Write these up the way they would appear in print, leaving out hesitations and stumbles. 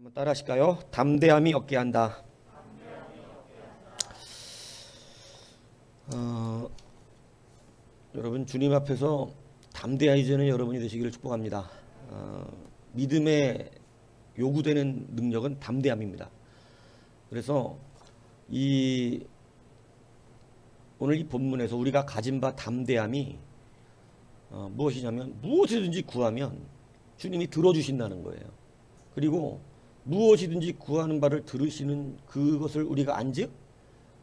한번 따라 하실까요? 담대함이 얻게 한다. 여러분 주님 앞에서 담대해지는 여러분이 되시기를 축복합니다. 믿음에 요구되는 능력은 담대함입니다. 그래서 오늘 이 본문에서 우리가 가진 바 담대함이 무엇이냐면 무엇이든지 구하면 주님이 들어주신다는 거예요. 그리고 무엇이든지 구하는 바를 들으시는 그것을 우리가 안즉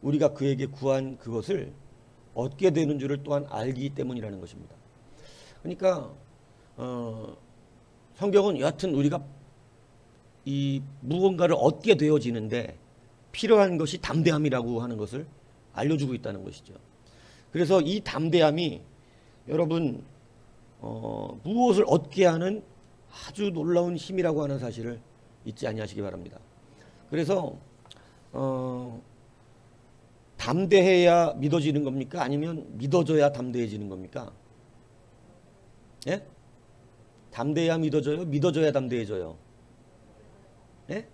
우리가 그에게 구한 그것을 얻게 되는 줄을 또한 알기 때문이라는 것입니다. 그러니까 성경은 여하튼 우리가 이 무언가를 얻게 되어지는데 필요한 것이 담대함이라고 하는 것을 알려주고 있다는 것이죠. 그래서 이 담대함이 여러분 무엇을 얻게 하는 아주 놀라운 힘이라고 하는 사실을 잊지 아니하시기 바랍니다. 그래서 담대해야 믿어지는 겁니까? 아니면 믿어져야 담대해지는 겁니까? 예? 담대해야 믿어져요? 믿어져야 담대해져요? 예?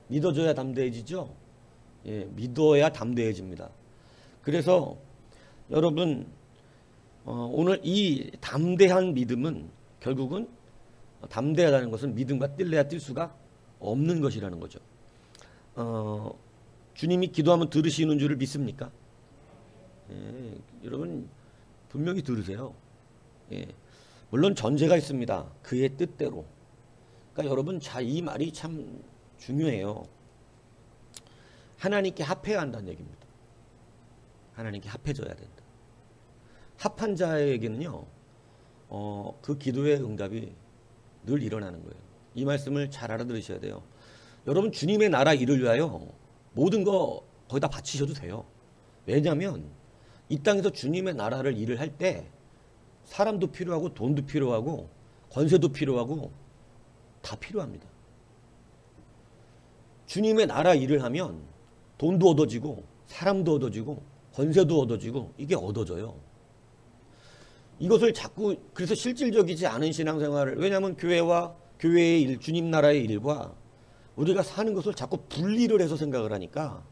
믿어져야 담대해지죠? 예, 믿어야 담대해집니다. 그래서 여러분 오늘 이 담대한 믿음은 결국은 담대하다는 것은 믿음과 뛸래야 뛸 수가 없는 것이라는 거죠. 주님이 기도하면 들으시는 줄을 믿습니까? 예, 여러분 분명히 들으세요. 예, 물론 전제가 있습니다. 그의 뜻대로. 그러니까 여러분 이 말이 참 중요해요. 하나님께 합해야 한다는 얘기입니다. 하나님께 합해져야 된다. 합한 자에게는요, 그 기도의 응답이 늘 일어나는 거예요. 이 말씀을 잘 알아들으셔야 돼요. 여러분 주님의 나라 일을 위하여 모든 거 거의 다 바치셔도 돼요. 왜냐하면 이 땅에서 주님의 나라를 일을 할 때 사람도 필요하고 돈도 필요하고 권세도 필요하고 다 필요합니다. 주님의 나라 일을 하면 돈도 얻어지고 사람도 얻어지고 권세도 얻어지고 이게 얻어져요. 이것을 자꾸 그래서 실질적이지 않은 신앙생활을 왜냐하면 교회와 교회의 일, 주님 나라의 일과 우리가 사는 것을 자꾸 분리를 해서 생각을 하니까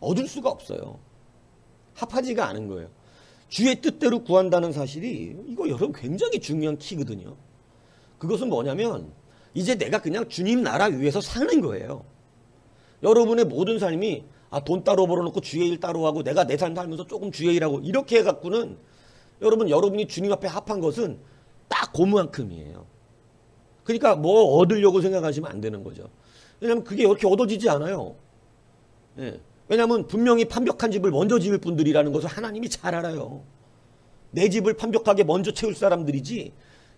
얻을 수가 없어요. 합하지가 않은 거예요. 주의 뜻대로 구한다는 사실이 이거 여러분 굉장히 중요한 키거든요. 그것은 뭐냐면 이제 내가 그냥 주님 나라 위에서 사는 거예요. 여러분의 모든 삶이 돈 따로 벌어놓고 주의 일 따로 하고 내가 내 삶 살면서 조금 주의 일하고 이렇게 해갖고는 여러분이 주님 앞에 합한 것은 딱 그만큼이에요. 그러니까 뭐 얻으려고 생각하시면 안 되는 거죠. 왜냐하면 그게 이렇게 얻어지지 않아요. 예. 왜냐하면 분명히 완벽한 집을 먼저 지을 분들이라는 것을 하나님이 잘 알아요. 내 집을 완벽하게 먼저 채울 사람들이지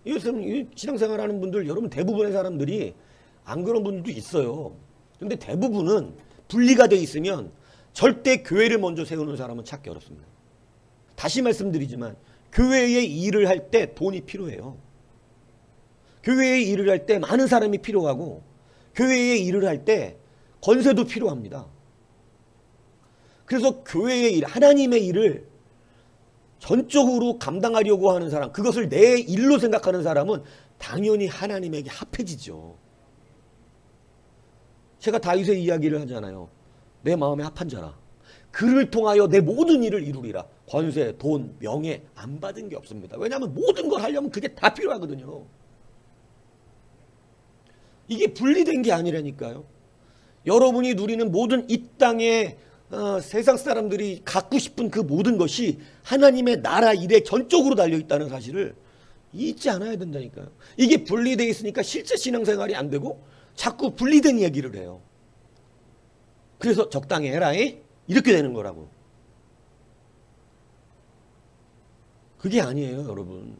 요즘 신앙생활하는 분들 여러분 대부분의 사람들이 안 그런 분들도 있어요. 근데 대부분은 분리가 돼 있으면 절대 교회를 먼저 세우는 사람은 찾기 어렵습니다. 다시 말씀드리지만 교회의 일을 할 때 돈이 필요해요. 교회의 일을 할 때 많은 사람이 필요하고 교회의 일을 할 때 권세도 필요합니다. 그래서 교회의 일, 하나님의 일을 전적으로 감당하려고 하는 사람, 그것을 내 일로 생각하는 사람은 당연히 하나님에게 합해지죠. 제가 다윗의 이야기를 하잖아요. 내 마음에 합한 자라. 그를 통하여 내 모든 일을 이루리라. 권세, 돈, 명예 안 받은 게 없습니다. 왜냐하면 모든 걸 하려면 그게 다 필요하거든요. 이게 분리된 게 아니라니까요. 여러분이 누리는 모든 이 땅의 세상 사람들이 갖고 싶은 그 모든 것이 하나님의 나라 일에 전적으로 달려있다는 사실을 잊지 않아야 된다니까요. 이게 분리되어 있으니까 실제 신앙생활이 안 되고 자꾸 분리된 얘기를 해요. 그래서 적당히 해라잉 이렇게 되는 거라고. 그게 아니에요, 여러분.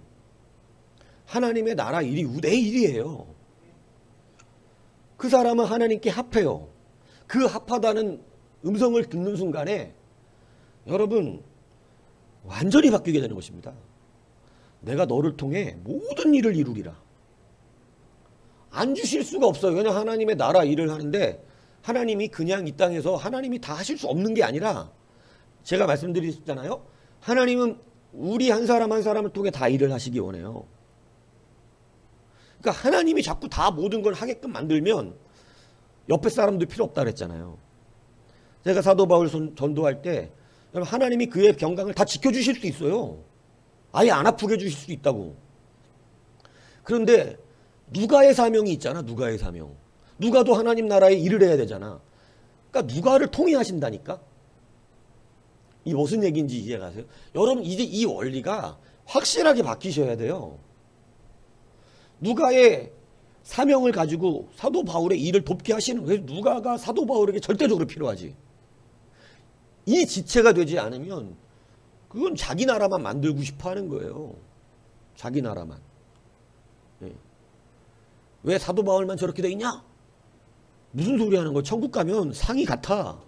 하나님의 나라 일이 내 일이에요. 그 사람은 하나님께 합해요. 그 합하다는 음성을 듣는 순간에 여러분 완전히 바뀌게 되는 것입니다. 내가 너를 통해 모든 일을 이루리라. 안 주실 수가 없어요. 왜냐하면 하나님의 나라 일을 하는데 하나님이 그냥 이 땅에서 하나님이 다 하실 수 없는 게 아니라 제가 말씀드렸잖아요. 하나님은 우리 한 사람 한 사람을 통해 다 일을 하시기 원해요. 그러니까 하나님이 자꾸 다 모든 걸 하게끔 만들면 옆에 사람도 필요 없다 그랬잖아요. 제가 사도 바울 전도할 때 하나님이 그의 건강을 다 지켜주실 수 있어요. 아예 안 아프게 해주실 수 있다고. 그런데 누가의 사명이 있잖아. 누가의 사명. 누가도 하나님 나라에 일을 해야 되잖아. 그러니까 누가를 통해 하신다니까. 이 무슨 얘기인지 이해가 가세요? 여러분 이제 이 원리가 확실하게 바뀌셔야 돼요. 누가의 사명을 가지고 사도 바울의 일을 돕게 하시는 거예요. 누가가 사도 바울에게 절대적으로 필요하지. 이 지체가 되지 않으면 그건 자기 나라만 만들고 싶어 하는 거예요. 자기 나라만. 네. 왜 사도 바울만 저렇게 돼 있냐? 무슨 소리 하는 거야? 천국 가면 상이 같아.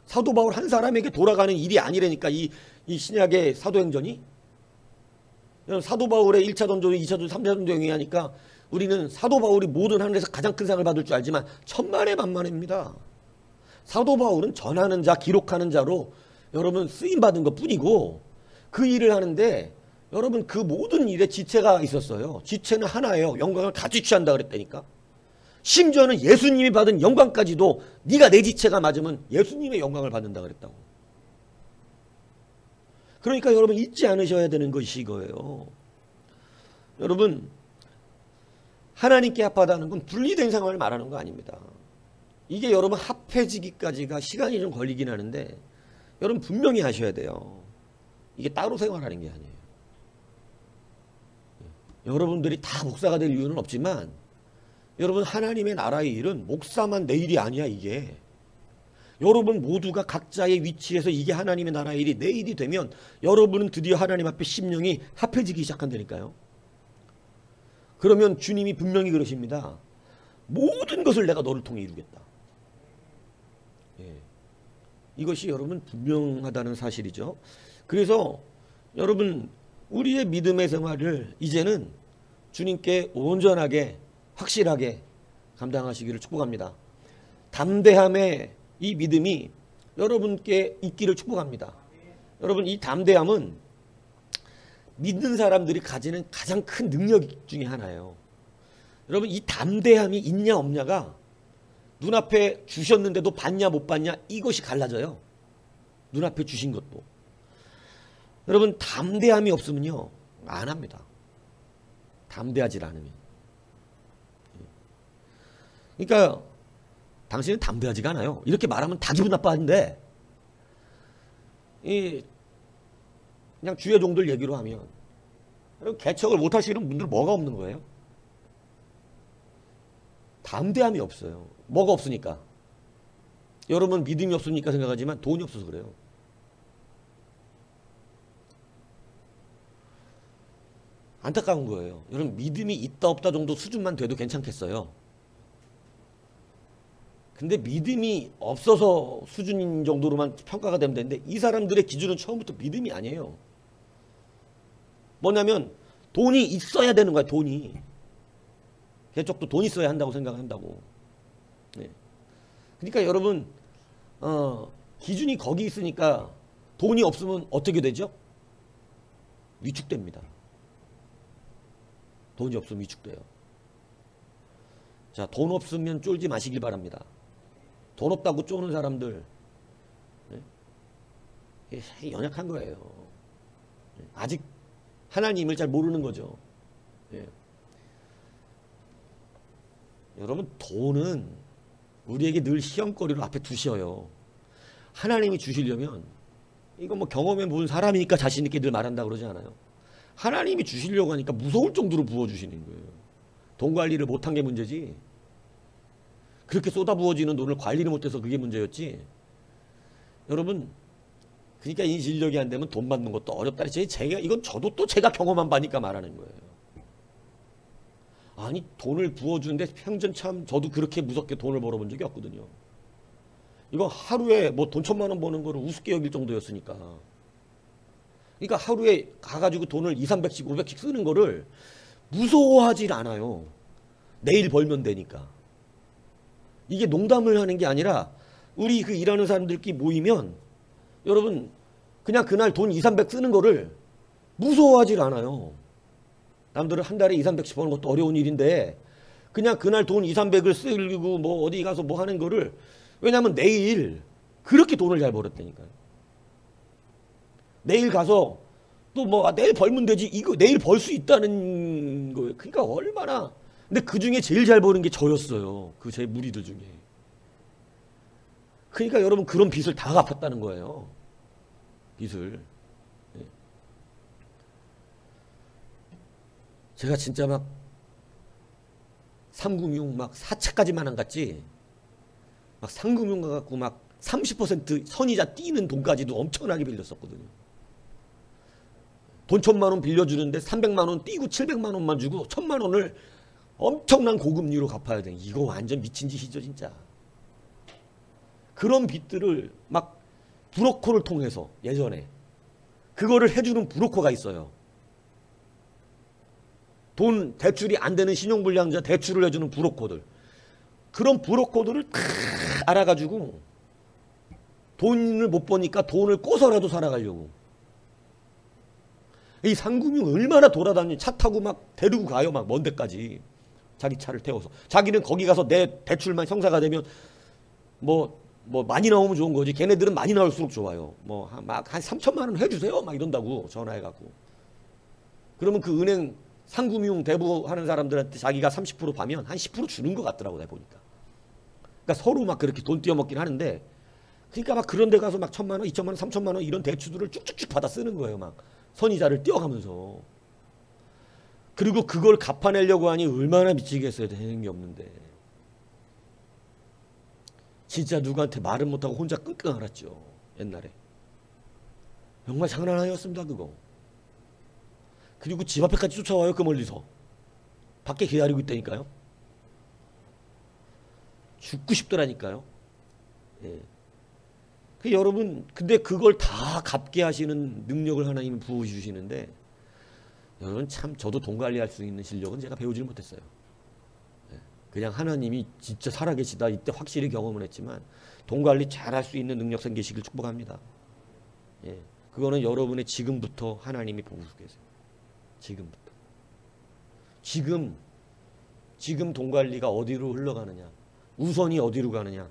사도 바울 한 사람에게 돌아가는 일이 아니라니까 이 신약의 사도행전이. 사도 바울의 1차 전도, 2차 전도, 3차 전도 영위하니까 우리는 사도 바울이 모든 하늘에서 가장 큰 상을 받을 줄 알지만 천만의 만만입니다. 사도 바울은 전하는 자, 기록하는 자로 여러분 쓰임받은 것 뿐이고 그 일을 하는데 여러분 그 모든 일에 지체가 있었어요. 지체는 하나예요. 영광을 같이 취한다 그랬다니까. 심지어는 예수님이 받은 영광까지도 네가 내 지체가 맞으면 예수님의 영광을 받는다 그랬다고. 그러니까 여러분 잊지 않으셔야 되는 것이 이거예요. 여러분 하나님께 합하다는 건 분리된 생활을 말하는 거 아닙니다. 이게 여러분 합해지기까지가 시간이 좀 걸리긴 하는데 여러분 분명히 하셔야 돼요. 이게 따로 생활하는 게 아니에요. 여러분들이 다 목사가 될 이유는 없지만 여러분 하나님의 나라의 일은 목사만 내 일이 아니야. 이게 여러분 모두가 각자의 위치에서 이게 하나님의 나라의 일이 내 일이 되면 여러분은 드디어 하나님 앞에 심령이 합해지기 시작한다니까요. 그러면 주님이 분명히 그러십니다. 모든 것을 내가 너를 통해 이루겠다. 예. 이것이 여러분 분명하다는 사실이죠. 그래서 여러분 우리의 믿음의 생활을 이제는 주님께 온전하게 확실하게 감당하시기를 축복합니다. 담대함의 이 믿음이 여러분께 있기를 축복합니다. 여러분 이 담대함은 믿는 사람들이 가지는 가장 큰 능력 중에 하나예요. 여러분 이 담대함이 있냐 없냐가 눈앞에 주셨는데도 받냐 못 받냐 이것이 갈라져요. 눈앞에 주신 것도. 여러분 담대함이 없으면요 안 합니다. 담대하지 않으면. 그러니까 당신은 담대하지가 않아요. 이렇게 말하면 다 기분 나빠하는데 그냥 주요 종들 얘기로 하면 개척을 못 하시는 분들은 뭐가 없는 거예요? 담대함이 없어요. 뭐가 없으니까. 여러분 믿음이 없으니까 생각하지만 돈이 없어서 그래요. 안타까운 거예요. 여러분 믿음이 있다 없다 정도 수준만 돼도 괜찮겠어요. 근데 믿음이 없어서 수준인 정도로만 평가가 되면 되는데 이 사람들의 기준은 처음부터 믿음이 아니에요. 뭐냐면 돈이 있어야 되는 거야. 돈이. 개척도 돈 있어야 한다고 생각한다고. 네. 그러니까 여러분 기준이 거기 있으니까 돈이 없으면 어떻게 되죠? 위축됩니다. 돈이 없으면 위축돼요. 자, 돈 없으면 쫄지 마시길 바랍니다. 돈 없다고 쪼는 사람들 네? 연약한 거예요. 아직 하나님을 잘 모르는 거죠. 네. 여러분 돈은 우리에게 늘 시험거리로 앞에 두셔요. 하나님이 주시려면 이거 뭐 경험해 본 사람이니까 자신 있게 늘 말한다 그러지 않아요. 하나님이 주시려고 하니까 무서울 정도로 부어주시는 거예요. 돈 관리를 못한 게 문제지. 그렇게 쏟아부어지는 돈을 관리를 못해서 그게 문제였지. 여러분 그러니까 인실력이 안 되면 돈 받는 것도 어렵다. 이건 저도 또 제가 경험한 바니까 말하는 거예요. 아니 돈을 부어주는데 평전 참 저도 그렇게 무섭게 돈을 벌어본 적이 없거든요. 이거 하루에 뭐 돈 1,000만 원 버는 거를 우습게 여길 정도였으니까. 그러니까 하루에 가가지고 돈을 200, 300씩 500씩 쓰는 거를 무서워하질 않아요. 내일 벌면 되니까. 이게 농담을 하는 게 아니라 우리 그 일하는 사람들끼리 모이면 여러분 그냥 그날 돈 2, 300 쓰는 거를 무서워하질 않아요. 남들은 한 달에 2, 300씩 버는 것도 어려운 일인데 그냥 그날 돈 2, 300을 쓰고 뭐 어디 가서 뭐 하는 거를, 왜냐면 내일 그렇게 돈을 잘 벌었다니까요. 내일 가서 또 뭐 내일 벌면 되지, 이거 내일 벌 수 있다는 거예요. 그러니까 얼마나. 근데 그 중에 제일 잘 버는 게 저였어요. 그 제 무리들 중에. 그러니까 여러분 그런 빚을 다 갚았다는 거예요. 빚을. 예. 제가 진짜 막 삼금융 막 4차까지만 안 갔지, 막 상금융 가갖고 막 30% 선이자 띄는 돈까지도 엄청나게 빌렸었거든요. 돈 1,000만 원 빌려주는데 300만 원 띄고 700만 원만 주고 1,000만 원을 엄청난 고금리로 갚아야 돼. 이거 완전 미친 짓이죠 진짜. 그런 빚들을 막 브로커를 통해서, 예전에 그거를 해주는 브로커가 있어요. 돈 대출이 안 되는 신용불량자 대출을 해주는 브로커들. 그런 브로커들을 다 알아가지고 돈을 못 버니까 돈을 꿔서라도 살아가려고. 이 상금융 얼마나 돌아다니, 차 타고 막 데리고 가요. 막 먼 데까지. 자기 차를 태워서. 자기는 거기 가서 내 대출만 형사가 되면 뭐 많이 나오면 좋은 거지. 걔네들은 많이 나올수록 좋아요. 뭐 막 한 3천만 원 해주세요. 막 이런다고 전화해갖고. 그러면 그 은행 상금융 대부하는 사람들한테 자기가 30% 파면 한 10% 주는 것 같더라고, 내가 보니까. 그러니까 서로 막 그렇게 돈 띄어먹긴 하는데, 그러니까 막 그런 데 가서 막 1,000만 원, 2천만 원, 3천만 원 이런 대출들을 쭉쭉쭉 받아 쓰는 거예요. 막 선이자를 띄어가면서. 그리고 그걸 갚아내려고 하니 얼마나 미치겠어요. 되는 게 없는데. 진짜 누구한테 말은 못하고 혼자 끙끙 앓았죠. 옛날에. 정말 장난 아니었습니다 그거. 그리고 집 앞에까지 쫓아와요. 그 멀리서. 밖에 기다리고 있다니까요. 죽고 싶더라니까요. 예. 그 여러분, 근데 그걸 다 갚게 하시는 능력을 하나님이 부어주시는데, 여러분 참 저도 돈 관리할 수 있는 실력은 제가 배우질 못했어요. 예. 그냥 하나님이 진짜 살아계시다 이때 확실히 경험을 했지만, 돈 관리 잘할 수 있는 능력 생기시길 축복합니다. 예. 그거는 여러분의 지금부터 하나님이 보고 계세요. 지금부터. 지금 돈 관리가 어디로 흘러가느냐, 우선이 어디로 가느냐,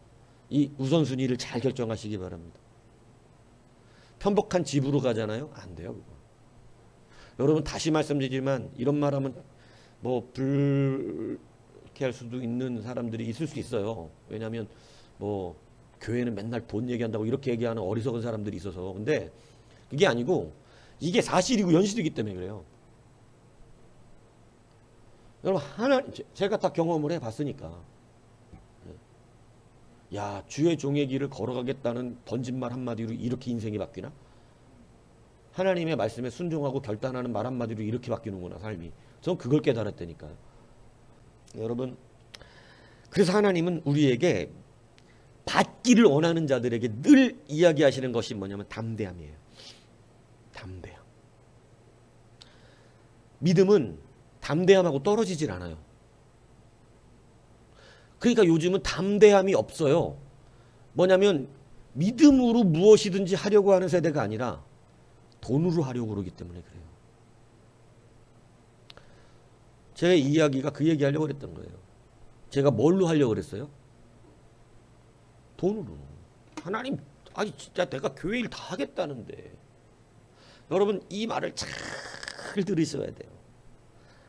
이 우선순위를 잘 결정하시기 바랍니다. 편복한 집으로 가잖아요. 안 돼요 그거. 여러분 다시 말씀드리지만, 이런 말하면 뭐 불쾌 할 수도 있는 사람들이 있을 수 있어요. 왜냐하면 뭐 교회는 맨날 돈 얘기한다고 이렇게 얘기하는 어리석은 사람들이 있어서. 근데 그게 아니고 이게 사실이고 현실이기 때문에 그래요. 여러분 제가 다 경험을 해봤으니까. 야, 주의 종의 길을 걸어가겠다는 던진 말 한마디로 이렇게 인생이 바뀌나? 하나님의 말씀에 순종하고 결단하는 말 한마디로 이렇게 바뀌는구나 삶이. 전 그걸 깨달았다니까요. 여러분, 그래서 하나님은 우리에게 받기를 원하는 자들에게 늘 이야기하시는 것이 뭐냐면 담대함이에요. 담대함. 믿음은 담대함하고 떨어지질 않아요. 그러니까 요즘은 담대함이 없어요. 뭐냐면 믿음으로 무엇이든지 하려고 하는 세대가 아니라 돈으로 하려고 그러기 때문에 그래요. 제 이야기가 그 얘기 하려고 그랬던 거예요. 제가 뭘로 하려고 그랬어요? 돈으로. 하나님, 아니 진짜 내가 교회 일 다 하겠다는데. 여러분 이 말을 잘 들으셔야 돼요.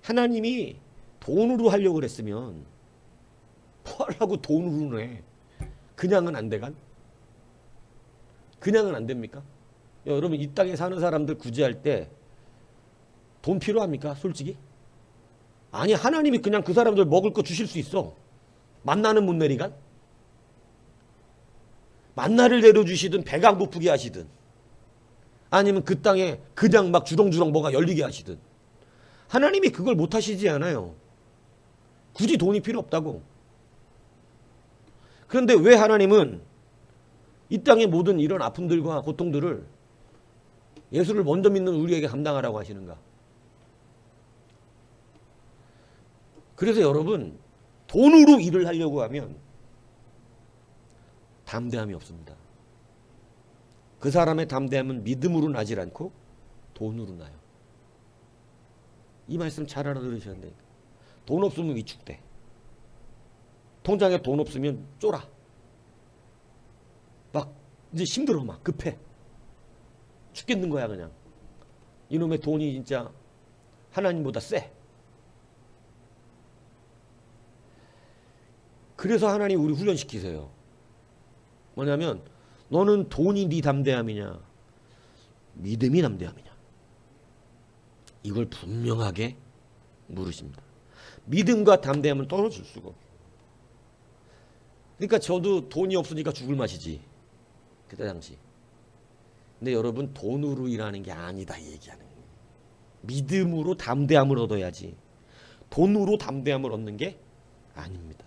하나님이 돈으로 하려고 그랬으면 뭐하려고 돈으로 내? 그냥은 안 돼간? 그냥은 안 됩니까? 여러분 이 땅에 사는 사람들 구제할 때 돈 필요합니까? 솔직히? 아니, 하나님이 그냥 그 사람들 먹을 거 주실 수 있어. 만나는 못 내리간? 만나를 내려주시든 배가 안 고프게 하시든, 아니면 그 땅에 그냥 막 주렁주렁 뭐가 열리게 하시든, 하나님이 그걸 못 하시지 않아요. 굳이 돈이 필요 없다고. 그런데 왜 하나님은 이 땅의 모든 이런 아픔들과 고통들을 예수를 먼저 믿는 우리에게 감당하라고 하시는가? 그래서 여러분, 돈으로 일을 하려고 하면 담대함이 없습니다. 그 사람의 담대함은 믿음으로 나질 않고 돈으로 나요. 이 말씀 잘 알아들으셔야 돼요. 돈 없으면 위축돼. 통장에 돈 없으면 쫄아. 막 이제 힘들어, 막 급해. 죽겠는 거야 그냥. 이놈의 돈이 진짜 하나님보다 세. 그래서 하나님 우리 훈련시키세요. 뭐냐면 너는 돈이 네 담대함이냐 믿음이 담대함이냐, 이걸 분명하게 물으십니다. 믿음과 담대함은 떨어질 수가 없어요. 그러니까 저도 돈이 없으니까 죽을 맛이지 그때 당시. 근데 여러분, 돈으로 일하는 게 아니다 이 얘기하는 거예요. 믿음으로 담대함을 얻어야지 돈으로 담대함을 얻는 게 아닙니다.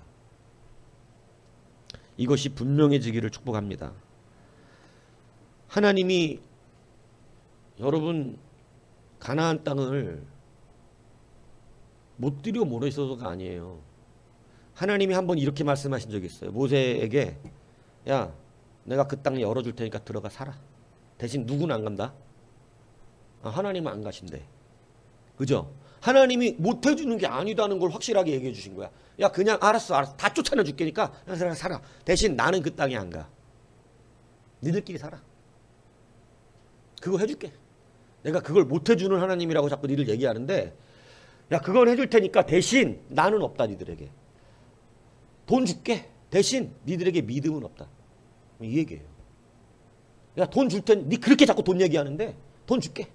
이것이 분명해지기를 축복합니다. 하나님이 여러분 가나안 땅을 못 들여 모르셔서가 아니에요. 하나님이 한번 이렇게 말씀하신 적이 있어요. 모세에게 야, 내가 그 땅 열어줄 테니까 들어가 살아. 대신 누구는 안 간다? 하나님은 안 가신대. 그죠? 하나님이 못 해주는 게 아니다는 걸 확실하게 얘기해 주신 거야. 야, 그냥 알았어 다 쫓아내 줄게니까 그냥 살아. 대신 나는 그 땅에 안 가. 니들끼리 살아. 그거 해줄게. 내가 그걸 못 해주는 하나님이라고 자꾸 니들 얘기하는데, 야, 그건 해줄 테니까 대신 나는 없다. 니들에게 돈 줄게. 대신 니들에게 믿음은 없다. 이 얘기예요. 야, 돈 줄 테니, 니 그렇게 자꾸 돈 얘기하는데 돈 줄게.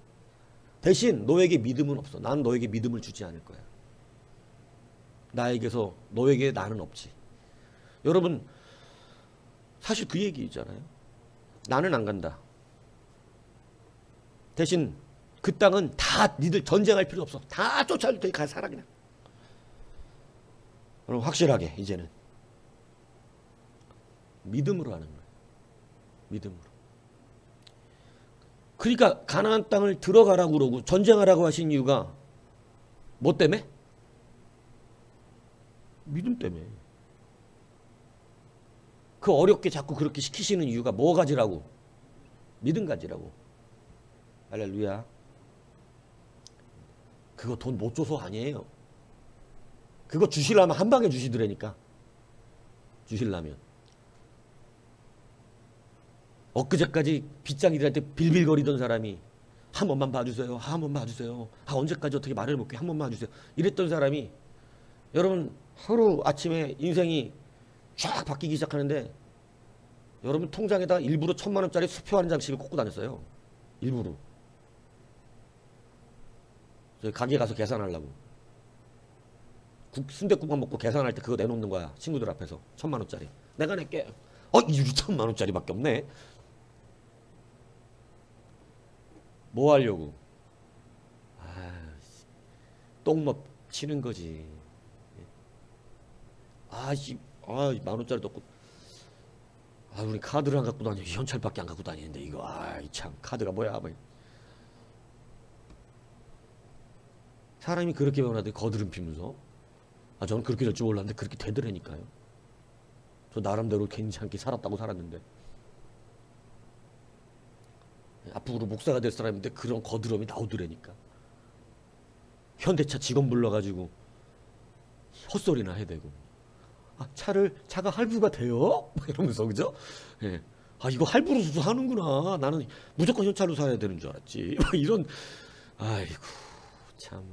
대신 너에게 믿음은 없어. 난 너에게 믿음을 주지 않을 거야. 나에게서 너에게 나는 없지. 여러분, 사실 그 얘기잖아요. 나는 안 간다. 대신 그 땅은 다 니들 전쟁할 필요 없어. 다 쫓아줄 테니까 살아 그냥. 여러분, 확실하게 이제는 믿음으로 하는 거예요. 믿음으로. 그러니까 가나안 땅을 들어가라고 그러고 전쟁하라고 하신 이유가 뭐 때문에? 믿음 때문에. 그 어렵게 자꾸 그렇게 시키시는 이유가 뭐 가지라고? 믿음 가지라고. 할렐루야. 그거 돈 못 줘서 아니에요. 그거 주시려면 한 방에 주시더라니까. 주시려면. 엊그제까지 빗장이들한테 빌빌거리던 사람이 한 번만 봐주세요. 한 번만 봐주세요. 언제까지 어떻게 말을 못해. 한 번만 봐주세요. 이랬던 사람이 여러분 하루 아침에 인생이 쫙 바뀌기 시작하는데 여러분 통장에다 일부러 1,000만 원짜리 수표 한 장씩을 꽂고 다녔어요. 일부러. 저희 가게 가서 계산하려고. 순댓국만 먹고 계산할 때 그거 내놓는 거야. 친구들 앞에서 1,000만 원짜리. 내가 낼게. 이 6,000만 원짜리밖에 없네. 뭐 하려고? 똥먹 치는 거지. 만 원짜리도 없고. 우리 카드를 안 갖고 다녀. 현찰밖에 안 갖고 다니는데 이거. 참 카드가 뭐야. 사람이 그렇게 변하더니 거드름 피면서. 저는 그렇게 될 줄 몰랐는데 그렇게 되더라니까요. 저 나름대로 괜찮게 살았다고 살았는데. 앞으로 목사가 될 사람인데 그런 거드름이 나오더라니까. 현대차 직원 불러가지고 헛소리나 해야 되고. 차가 할부가 돼요? 이러면서, 그죠? 예. 이거 할부로 하는구나. 나는 무조건 현찰로 사야 되는 줄 알았지. 이런, 아이고, 참.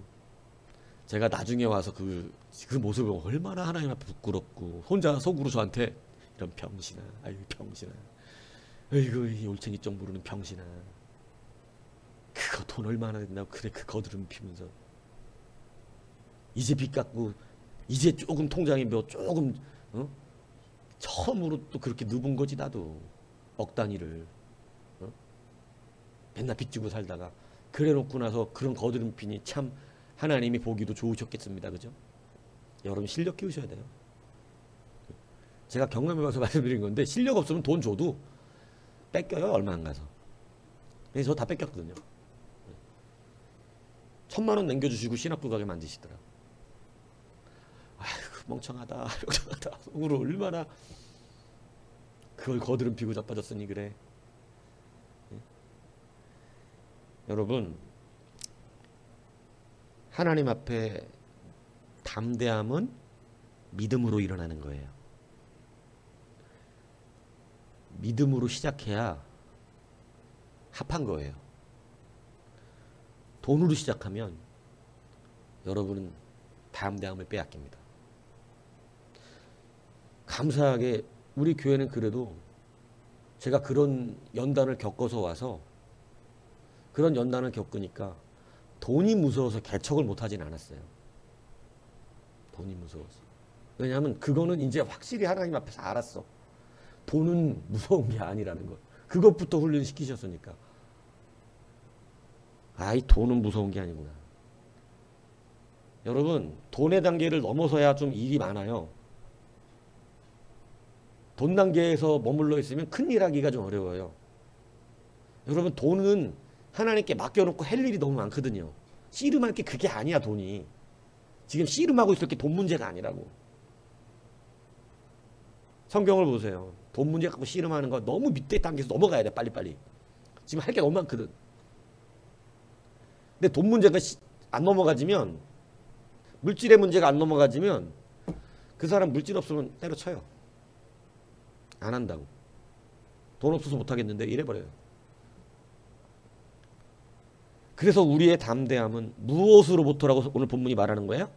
제가 나중에 와서 그 모습을 얼마나 하나님 앞에 부끄럽고, 혼자 속으로 저한테, 이런 병신아, 병신아. 아이고, 이 올챙이 좀 모르는 병신아. 그거 돈 얼마나 된다고, 그래, 그 거드름 피면서. 이제 빚 갚고, 이제 조금 통장에 조금 처음으로 또 그렇게 누분 거지. 나도 억 단위를 맨날 빚지고 살다가 그래 놓고 나서 그런 거드름 피니 참 하나님이 보기도 좋으셨겠습니다. 그죠? 여러분 실력 키우셔야 돼요. 제가 경험해봐서 말씀드린 건데 실력 없으면 돈 줘도 뺏겨요. 얼마 안 가서. 그래서 저 다 뺏겼거든요. 1,000만 원 남겨주시고 신학 불가게 만드시더라고. 멍청하다. 속으로 얼마나 그걸 거드름 피고 자빠졌으니 그래. 여러분, 하나님 앞에 담대함은 믿음으로 일어나는 거예요. 믿음으로 시작해야 합한 거예요. 돈으로 시작하면 여러분은 담대함을 빼앗깁니다. 감사하게 우리 교회는 그래도 제가 그런 연단을 겪어서 와서 그런 연단을 겪으니까 돈이 무서워서 개척을 못하진 않았어요. 돈이 무서워서. 왜냐하면 그거는 이제 확실히 하나님 앞에서 알았어. 돈은 무서운 게 아니라는 걸. 그것부터 훈련시키셨으니까. 이 돈은 무서운 게 아니구나. 여러분, 돈의 단계를 넘어서야 좀 일이 많아요. 돈 단계에서 머물러 있으면 큰일 하기가 좀 어려워요. 여러분, 돈은 하나님께 맡겨놓고 할 일이 너무 많거든요. 씨름할 게 그게 아니야, 돈이. 지금 씨름하고 있을 게 돈 문제가 아니라고. 성경을 보세요. 돈 문제 갖고 씨름하는 거 너무 밑에 단계에서 넘어가야 돼, 빨리빨리. 지금 할 게 너무 많거든. 근데 돈 문제가 안 넘어가지면, 물질의 문제가 안 넘어가지면 그 사람 물질 없으면 때려쳐요. 안 한다고. 돈 없어서 못하겠는데 이래버려요. 그래서 우리의 담대함은 무엇으로부터라고 오늘 본문이 말하는 거예요?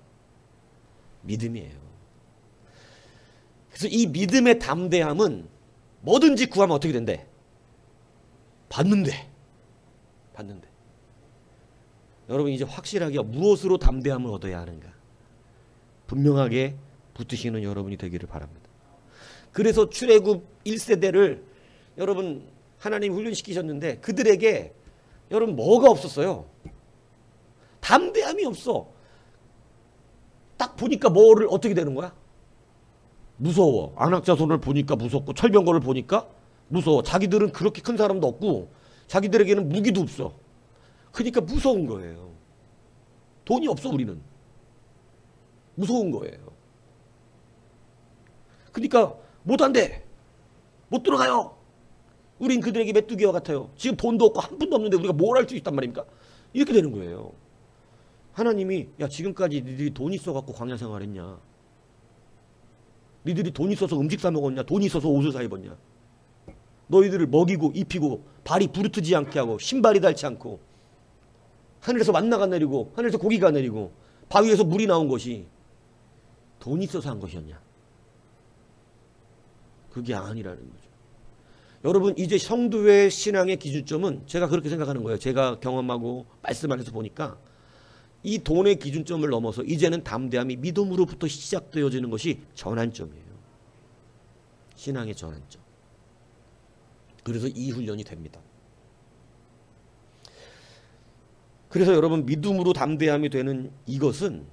믿음이에요. 그래서 이 믿음의 담대함은 뭐든지 구하면 어떻게 된대? 받는데. 여러분 이제 확실하게 무엇으로 담대함을 얻어야 하는가? 분명하게 붙드시는 여러분이 되기를 바랍니다. 그래서 출애굽 1세대를 여러분 하나님 훈련시키셨는데 그들에게 여러분 뭐가 없었어요? 담대함이 없어. 딱 보니까 뭐를 어떻게 되는 거야? 무서워. 안악자손을 보니까 무섭고 철병거를 보니까 무서워. 자기들은 그렇게 큰 사람도 없고 자기들에게는 무기도 없어. 그러니까 무서운 거예요. 돈이 없어 우리는. 무서운 거예요. 그러니까 못한대. 못 들어가요. 우린 그들에게 메뚜기와 같아요. 지금 돈도 없고 한 푼도 없는데 우리가 뭘 할 수 있단 말입니까? 이렇게 되는 거예요. 하나님이 야 지금까지 니들이 돈 있어갖고 광야 생활했냐? 니들이 돈 있어서 음식 사 먹었냐? 돈 있어서 옷을 사 입었냐? 너희들을 먹이고 입히고 발이 부르트지 않게 하고 신발이 닳지 않고 하늘에서 만나가 내리고 하늘에서 고기가 내리고 바위에서 물이 나온 것이 돈 있어서 한 것이었냐? 그게 아니라는 거죠. 여러분 이제 성도의 신앙의 기준점은 제가 그렇게 생각하는 거예요. 제가 경험하고 말씀 안에서 보니까 이 돈의 기준점을 넘어서 이제는 담대함이 믿음으로부터 시작되어지는 것이 전환점이에요. 신앙의 전환점. 그래서 이 훈련이 됩니다. 그래서 여러분 믿음으로 담대함이 되는 이것은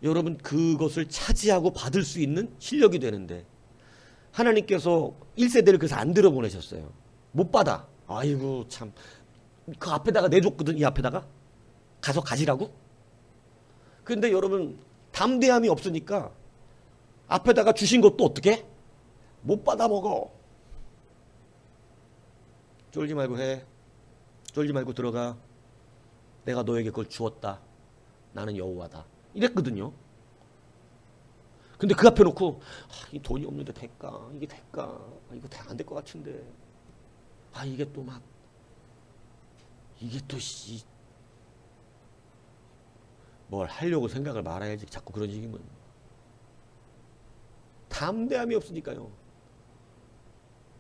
여러분 그것을 차지하고 받을 수 있는 실력이 되는데 하나님께서 1세대를 그래서 안 들어보내셨어요. 못 받아. 아이고 참. 그 앞에다가 내줬거든. 이 앞에다가. 가서 가지라고. 그런데 여러분 담대함이 없으니까 앞에다가 주신 것도 어떻게? 못 받아 먹어. 쫄지 말고 해. 쫄지 말고 들어가. 내가 너에게 그걸 주었다. 나는 여호와다. 이랬거든요. 근데 그 앞에 놓고 이 돈이 없는데 될까? 이게 될까? 이거 안 될 것 같은데. 이게 또 막 이게 또 뭘 하려고 생각을 말아야지. 자꾸 그런 식이면 담대함이 없으니까요.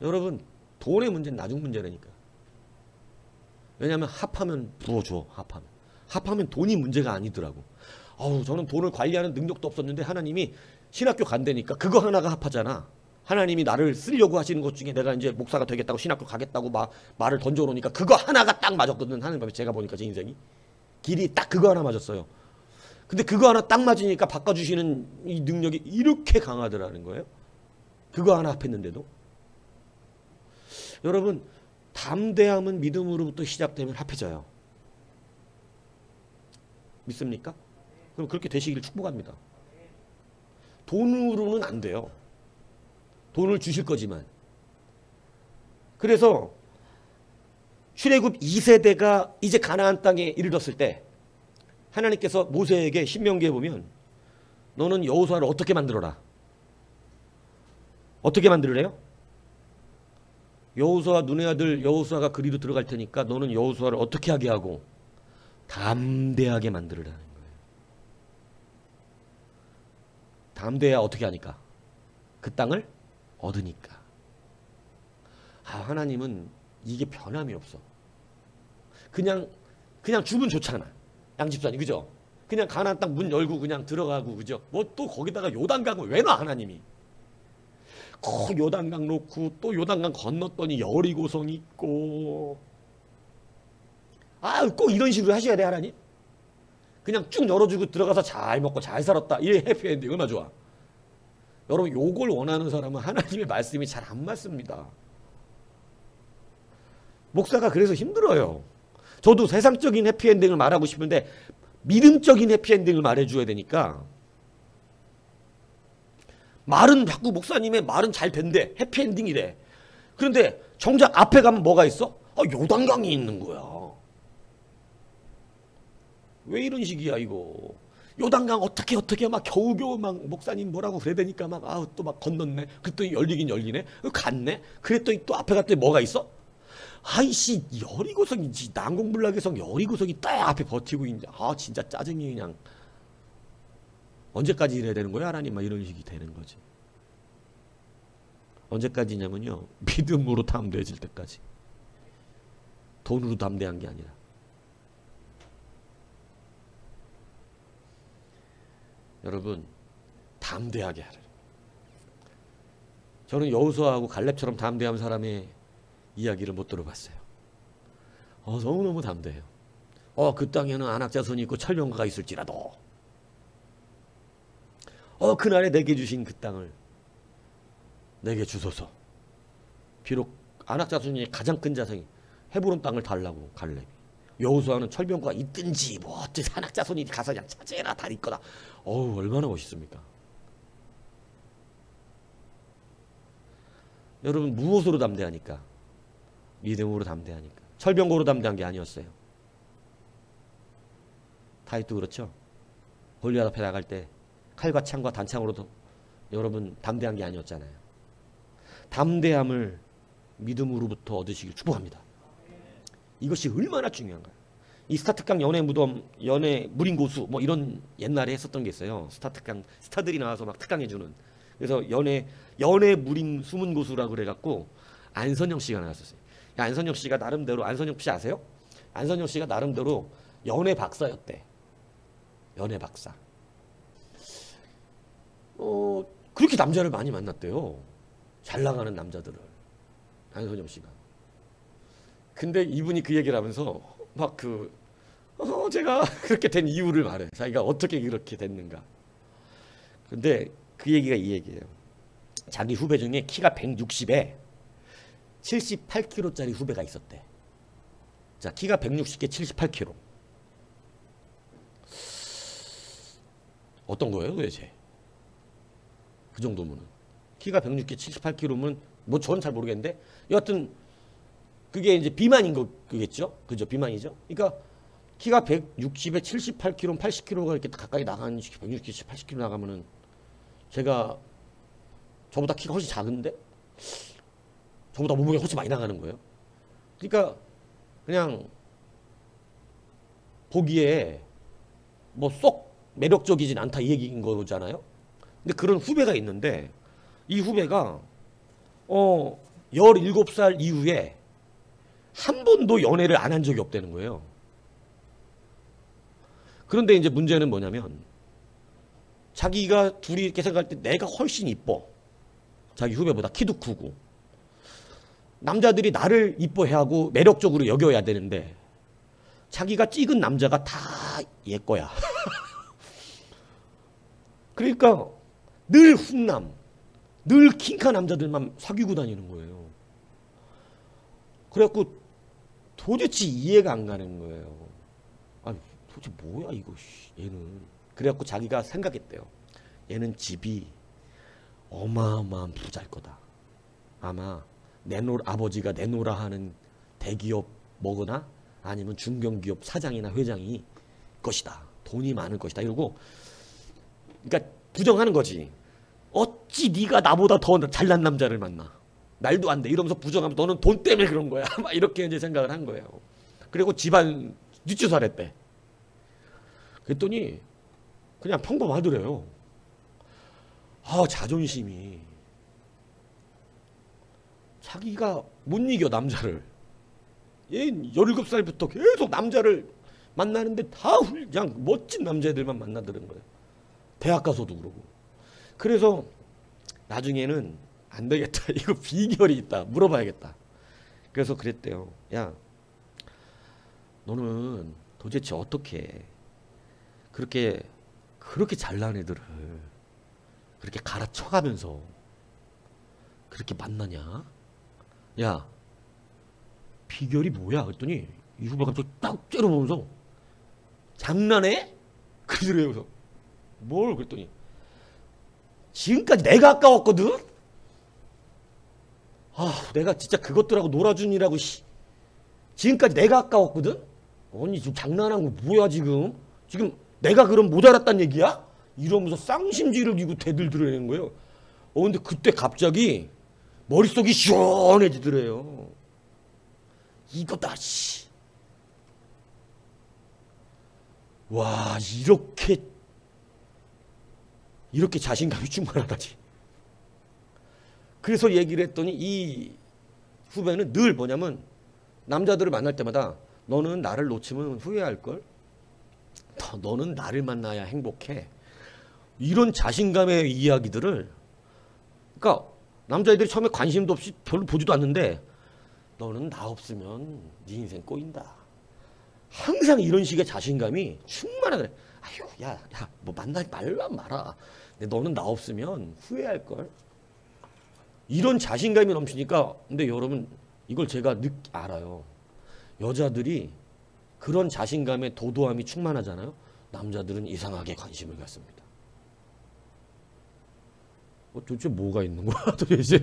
여러분 돈의 문제는 나중 문제라니까. 왜냐하면 합하면 부어줘. 합하면 돈이 문제가 아니더라고. 저는 돈을 관리하는 능력도 없었는데 하나님이 신학교 간다니까 그거 하나가 합하잖아. 하나님이 나를 쓰려고 하시는 것 중에 내가 이제 목사가 되겠다고 신학교 가겠다고 말을 던져놓으니까 그거 하나가 딱 맞았거든. 하나님 앞에 제가 보니까 제 인생이 길이 딱 그거 하나 맞았어요. 근데 그거 하나 딱 맞으니까 바꿔주시는 이 능력이 이렇게 강하더라는 거예요. 그거 하나 합했는데도. 여러분 담대함은 믿음으로부터 시작되면 합해져요. 믿습니까? 그럼 그렇게 되시기를 축복합니다. 돈으로는 안 돼요. 돈을 주실 거지만. 그래서 출애굽 2세대가 이제 가나안 땅에 이르렀을 때 하나님께서 모세에게 신명기에 보면 너는 여호수아를 어떻게 만들어라. 어떻게 만들으래요? 여호수아 눈의 아들 여호수아가 그리로 들어갈 테니까 너는 여호수아를 어떻게 하게 하고 담대하게 만들으라는 거예요. 담대해야 어떻게 하니까? 그 땅을 얻으니까. 하나님은 이게 변함이 없어. 그냥 주면 좋잖아. 양집사님, 그죠? 그냥 가나안 땅 문 열고 그냥 들어가고, 그죠? 뭐 또 거기다가 요단강을 왜 놔, 하나님이? 요단강 놓고 또 요단강 건넜더니 여리고성 있고. 꼭 이런 식으로 하셔야 돼, 하나님? 그냥 쭉 열어주고 들어가서 잘 먹고 잘 살았다. 이게 해피엔딩 얼마나 좋아. 여러분, 요걸 원하는 사람은 하나님의 말씀이 잘 안 맞습니다. 목사가 그래서 힘들어요. 저도 세상적인 해피엔딩을 말하고 싶은데 믿음적인 해피엔딩을 말해줘야 되니까. 말은 자꾸 목사님의 말은 잘 된대. 해피엔딩이래. 그런데 정작 앞에 가면 뭐가 있어? 요단강이 있는 거야. 왜 이런 식이야 이거. 요단강 어떻게 막 겨우겨우 막 목사님 뭐라고 그래야 되니까 막 또 막 건넜네. 그랬더니 열리긴 열리네. 갔네. 그랬더니 또 앞에 갔더니 뭐가 있어? 아이씨, 여리고성이지. 난공불락의 여리고성이 딱 앞에 버티고 있는데 진짜 짜증이 그냥. 언제까지 이래야 되는 거야 하나님? 막 이런 식이 되는 거지. 언제까지냐면요, 믿음으로 담대해질 때까지. 돈으로 담대한 게 아니라. 여러분, 담대하게 하라. 저는 여호수아하고 갈렙처럼 담대한 사람의 이야기를 못 들어봤어요. 너무너무 담대해요. 그 땅에는 안악자손이 있고 철병가가 있을지라도 그날에 내게 주신 그 땅을 내게 주소서. 비록 안악자손이 가장 큰 자손이 헤브론 땅을 달라고 갈렙이. 여호수아는 철병가가 있든지 뭐 어째 안악자손이 가서 그냥 차지해라 다 있거나. 얼마나 멋있습니까? 여러분, 무엇으로 담대하니까? 믿음으로 담대하니까. 철병거로 담대한 게 아니었어요. 다윗도 그렇죠. 골리앗 앞에 나갈 때 칼과 창과 단창으로도 여러분 담대한 게 아니었잖아요. 담대함을 믿음으로부터 얻으시길 축복합니다. 이것이 얼마나 중요한가요? 이 스타특강 연애 무덤, 연애 무림고수 뭐 이런 옛날에 했었던 게 있어요. 스타특강 스타들이 나와서 막 특강해주는. 그래서 연애 무림 수문고수라고 그래갖고 안선영 씨가 나왔었어요. 안선영 씨가 나름대로, 안선영 씨 아세요? 안선영 씨가 나름대로 연애 박사였대. 연애 박사. 그렇게 남자를 많이 만났대요. 잘 나가는 남자들을. 안선영 씨가. 근데 이분이 그 얘기를 하면서 막 제가 그렇게 된 이유를 말해. 자기가 어떻게 그렇게 됐는가. 근데 그 얘기가 이 얘기예요. 자기 후배 중에 키가 160에 78kg짜리 후배가 있었대. 자, 키가 160에 78kg. 어떤 거예요, 도대체? 그 정도면은. 키가 160에 78kg면, 뭐, 저는 잘 모르겠는데, 여하튼, 그게 이제 비만인 거겠죠? 그죠? 비만이죠? 그러니까, 키가 160에 78kg, 80kg가 이렇게 가까이 나가는, 160에 80kg 나가면은, 제가, 저보다 키가 훨씬 작은데? 저보다 몸무게가 훨씬 많이 나가는 거예요. 그러니까 그냥 보기에 뭐 쏙 매력적이진 않다 이 얘기인 거잖아요. 근데 그런 후배가 있는데 이 후배가 17살 이후에 한 번도 연애를 안 한 적이 없다는 거예요. 그런데 이제 문제는 뭐냐면 자기가 둘이 이렇게 생각할 때 내가 훨씬 이뻐. 자기 후배보다 키도 크고. 남자들이 나를 이뻐해하고 매력적으로 여겨야 되는데 자기가 찍은 남자가 다 얘 거야. 그러니까 늘 훈남, 늘 킹카 남자들만 사귀고 다니는 거예요. 그래갖고 도대체 이해가 안 가는 거예요. 아니 도대체 뭐야 이거 얘는. 그래갖고 자기가 생각했대요. 얘는 집이 어마어마한 부자일 거다. 아마 아버지가 내노라 하는 대기업 뭐거나 아니면 중견기업 사장이나 회장이 것이다. 돈이 많을 것이다. 이러고 그러니까 부정하는 거지. 어찌 네가 나보다 더 잘난 남자를 만나. 말도 안 돼 이러면서 부정하면 너는 돈 때문에 그런 거야. 막 이렇게 이제 생각을 한 거예요. 그리고 집안 뒷주사랬대. 그랬더니 그냥 평범하더래요. 아, 자존심이. 자기가 못 이겨 남자를. 얘 17살부터 계속 남자를 만나는데 다 그냥 멋진 남자애들만 만나더는 거예요. 대학 가서도 그러고. 그래서 나중에는 안 되겠다. 이거 비결이 있다. 물어봐야겠다. 그래서 그랬대요. 야, 너는 도대체 어떻게 그렇게 잘난 애들을 그렇게 갈아쳐가면서 그렇게 만나냐? 야, 비결이 뭐야? 그랬더니 이 후배가 갑자기 딱 째려보면서 장난해? 그러더래요. 그래서 뭘? 그랬더니 지금까지 내가 아까웠거든? 아, 내가 진짜 그것들하고 놀아주니라고 지금까지 내가 아까웠거든? 언니 지금 장난한 거 뭐야 지금? 지금 내가 그럼 모자랐단 얘기야? 이러면서 쌍심지를 기고 대들더라는 거예요. 근데 그때 갑자기 머릿속이 시원해지더래요. 이거다, 씨. 와, 이렇게 자신감이 충만하다지. 그래서 얘기를 했더니 이 후배는 늘 뭐냐면 남자들을 만날 때마다 너는 나를 놓치면 후회할걸? 너는 나를 만나야 행복해. 이런 자신감의 이야기들을 그러니까 남자애들이 처음에 관심도 없이 별로 보지도 않는데 너는 나 없으면 네 인생 꼬인다. 항상 이런 식의 자신감이 충만하더래. 아휴, 야, 뭐 만나지 말라 마라. 근데 너는 나 없으면 후회할걸. 이런 자신감이 넘치니까 근데 여러분 이걸 제가 알아요. 여자들이 그런 자신감에 도도함이 충만하잖아요. 남자들은 이상하게 관심을 갖습니다. 도대체 뭐가 있는 거야 도대체?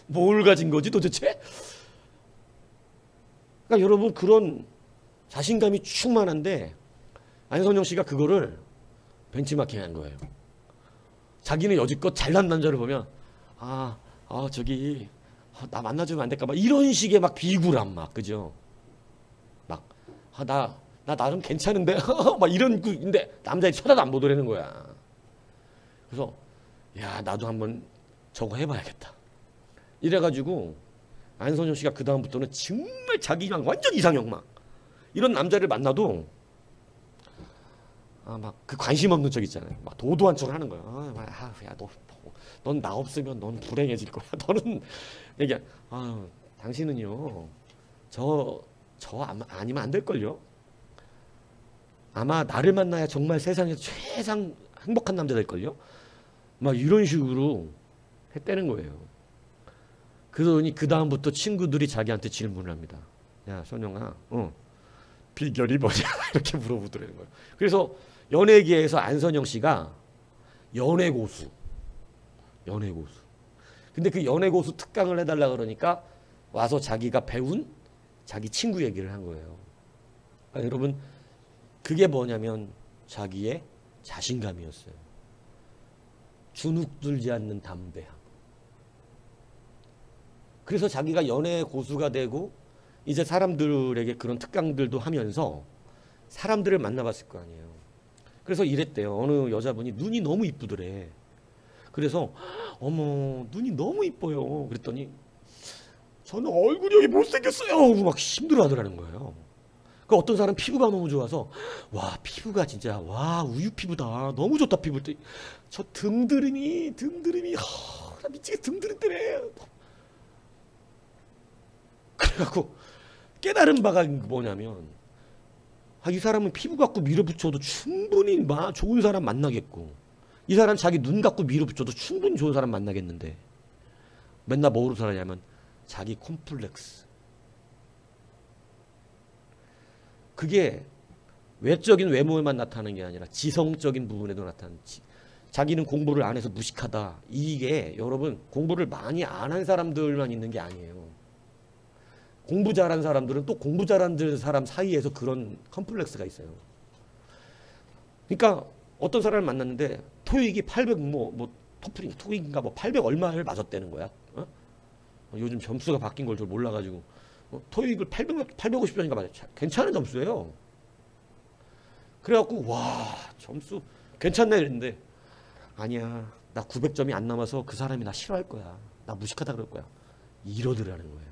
뭘 가진 거지 도대체? 그러니까 여러분 그런 자신감이 충만한데 안선영 씨가 그거를 벤치마킹한 거예요. 자기는 여지껏 잘난 남자를 보면 저기 나 만나주면 안 될까 막 이런 식의 막 비굴함 막 그죠? 막 나 나름 괜찮은데 막 이런 근데 남자애들이 쳐다도 안 보더라는 거야. 그래서 야 나도 한번 저거 해봐야겠다. 이래가지고 안선영 씨가 그 다음부터는 정말 자기랑 완전 이상형 막 이런 남자를 만나도 막 그 관심 없는 척 있잖아요. 막 도도한 척을 하는 거야. 야 넌 나 없으면 넌 불행해질 거야. 너는 얘기 당신은요 저 아니면 안 될걸요. 아마 나를 만나야 정말 세상에서 최상 행복한 남자 될걸요. 막 이런 식으로 했다는 거예요. 그러니 그 다음부터 친구들이 자기한테 질문을 합니다. 야 선영아 비결이 뭐냐 이렇게 물어보더라는 거예요. 그래서 연예계에서 안선영 씨가 연예고수. 근데 그 연예고수 특강을 해달라 그러니까 와서 자기가 배운 자기 친구 얘기를 한 거예요. 그러니까 여러분 그게 뭐냐면 자기의 자신감이었어요. 주눅들지 않는 담대함. 그래서 자기가 연예 고수가 되고 이제 사람들에게 그런 특강들도 하면서 사람들을 만나봤을 거 아니에요. 그래서 이랬대요. 어느 여자분이 눈이 너무 이쁘더래. 그래서 어머 눈이 너무 이뻐요. 그랬더니 저는 얼굴이 여기 못생겼어요. 막 힘들어하더라는 거예요. 그 어떤 사람 피부가 너무 좋아서 와 피부가 진짜 와 우유 피부다. 너무 좋다 피부. 저 등드름이 나 미치게 등드름 때문에. 그래갖고 깨달은 바가 뭐냐면 이 사람은 피부 갖고 밀어붙여도 충분히 좋은 사람 만나겠고 이 사람 자기 눈 갖고 밀어붙여도 충분히 좋은 사람 만나겠는데 맨날 뭐로 살았냐면 자기 콤플렉스. 그게 외적인 외모에만 나타나는 게 아니라 지성적인 부분에도 나타나는 자기는 공부를 안 해서 무식하다. 이게 여러분 공부를 많이 안 한 사람들만 있는 게 아니에요. 공부 잘한 사람들은 또 공부 잘한 사람 사이에서 그런 컴플렉스가 있어요. 그러니까 어떤 사람을 만났는데 토익이 800 토플인가 토익인가 800 얼마를 맞았다는 거야. 요즘 점수가 바뀐 걸 좀 몰라가지고 토익을 850점인가 맞아요. 괜찮은 점수예요. 그래갖고 와 점수 괜찮네 그랬는데 아니야 나 900점이 안 남아서 그 사람이 나 싫어할 거야. 나 무식하다 그럴 거야. 이러더라는 거예요.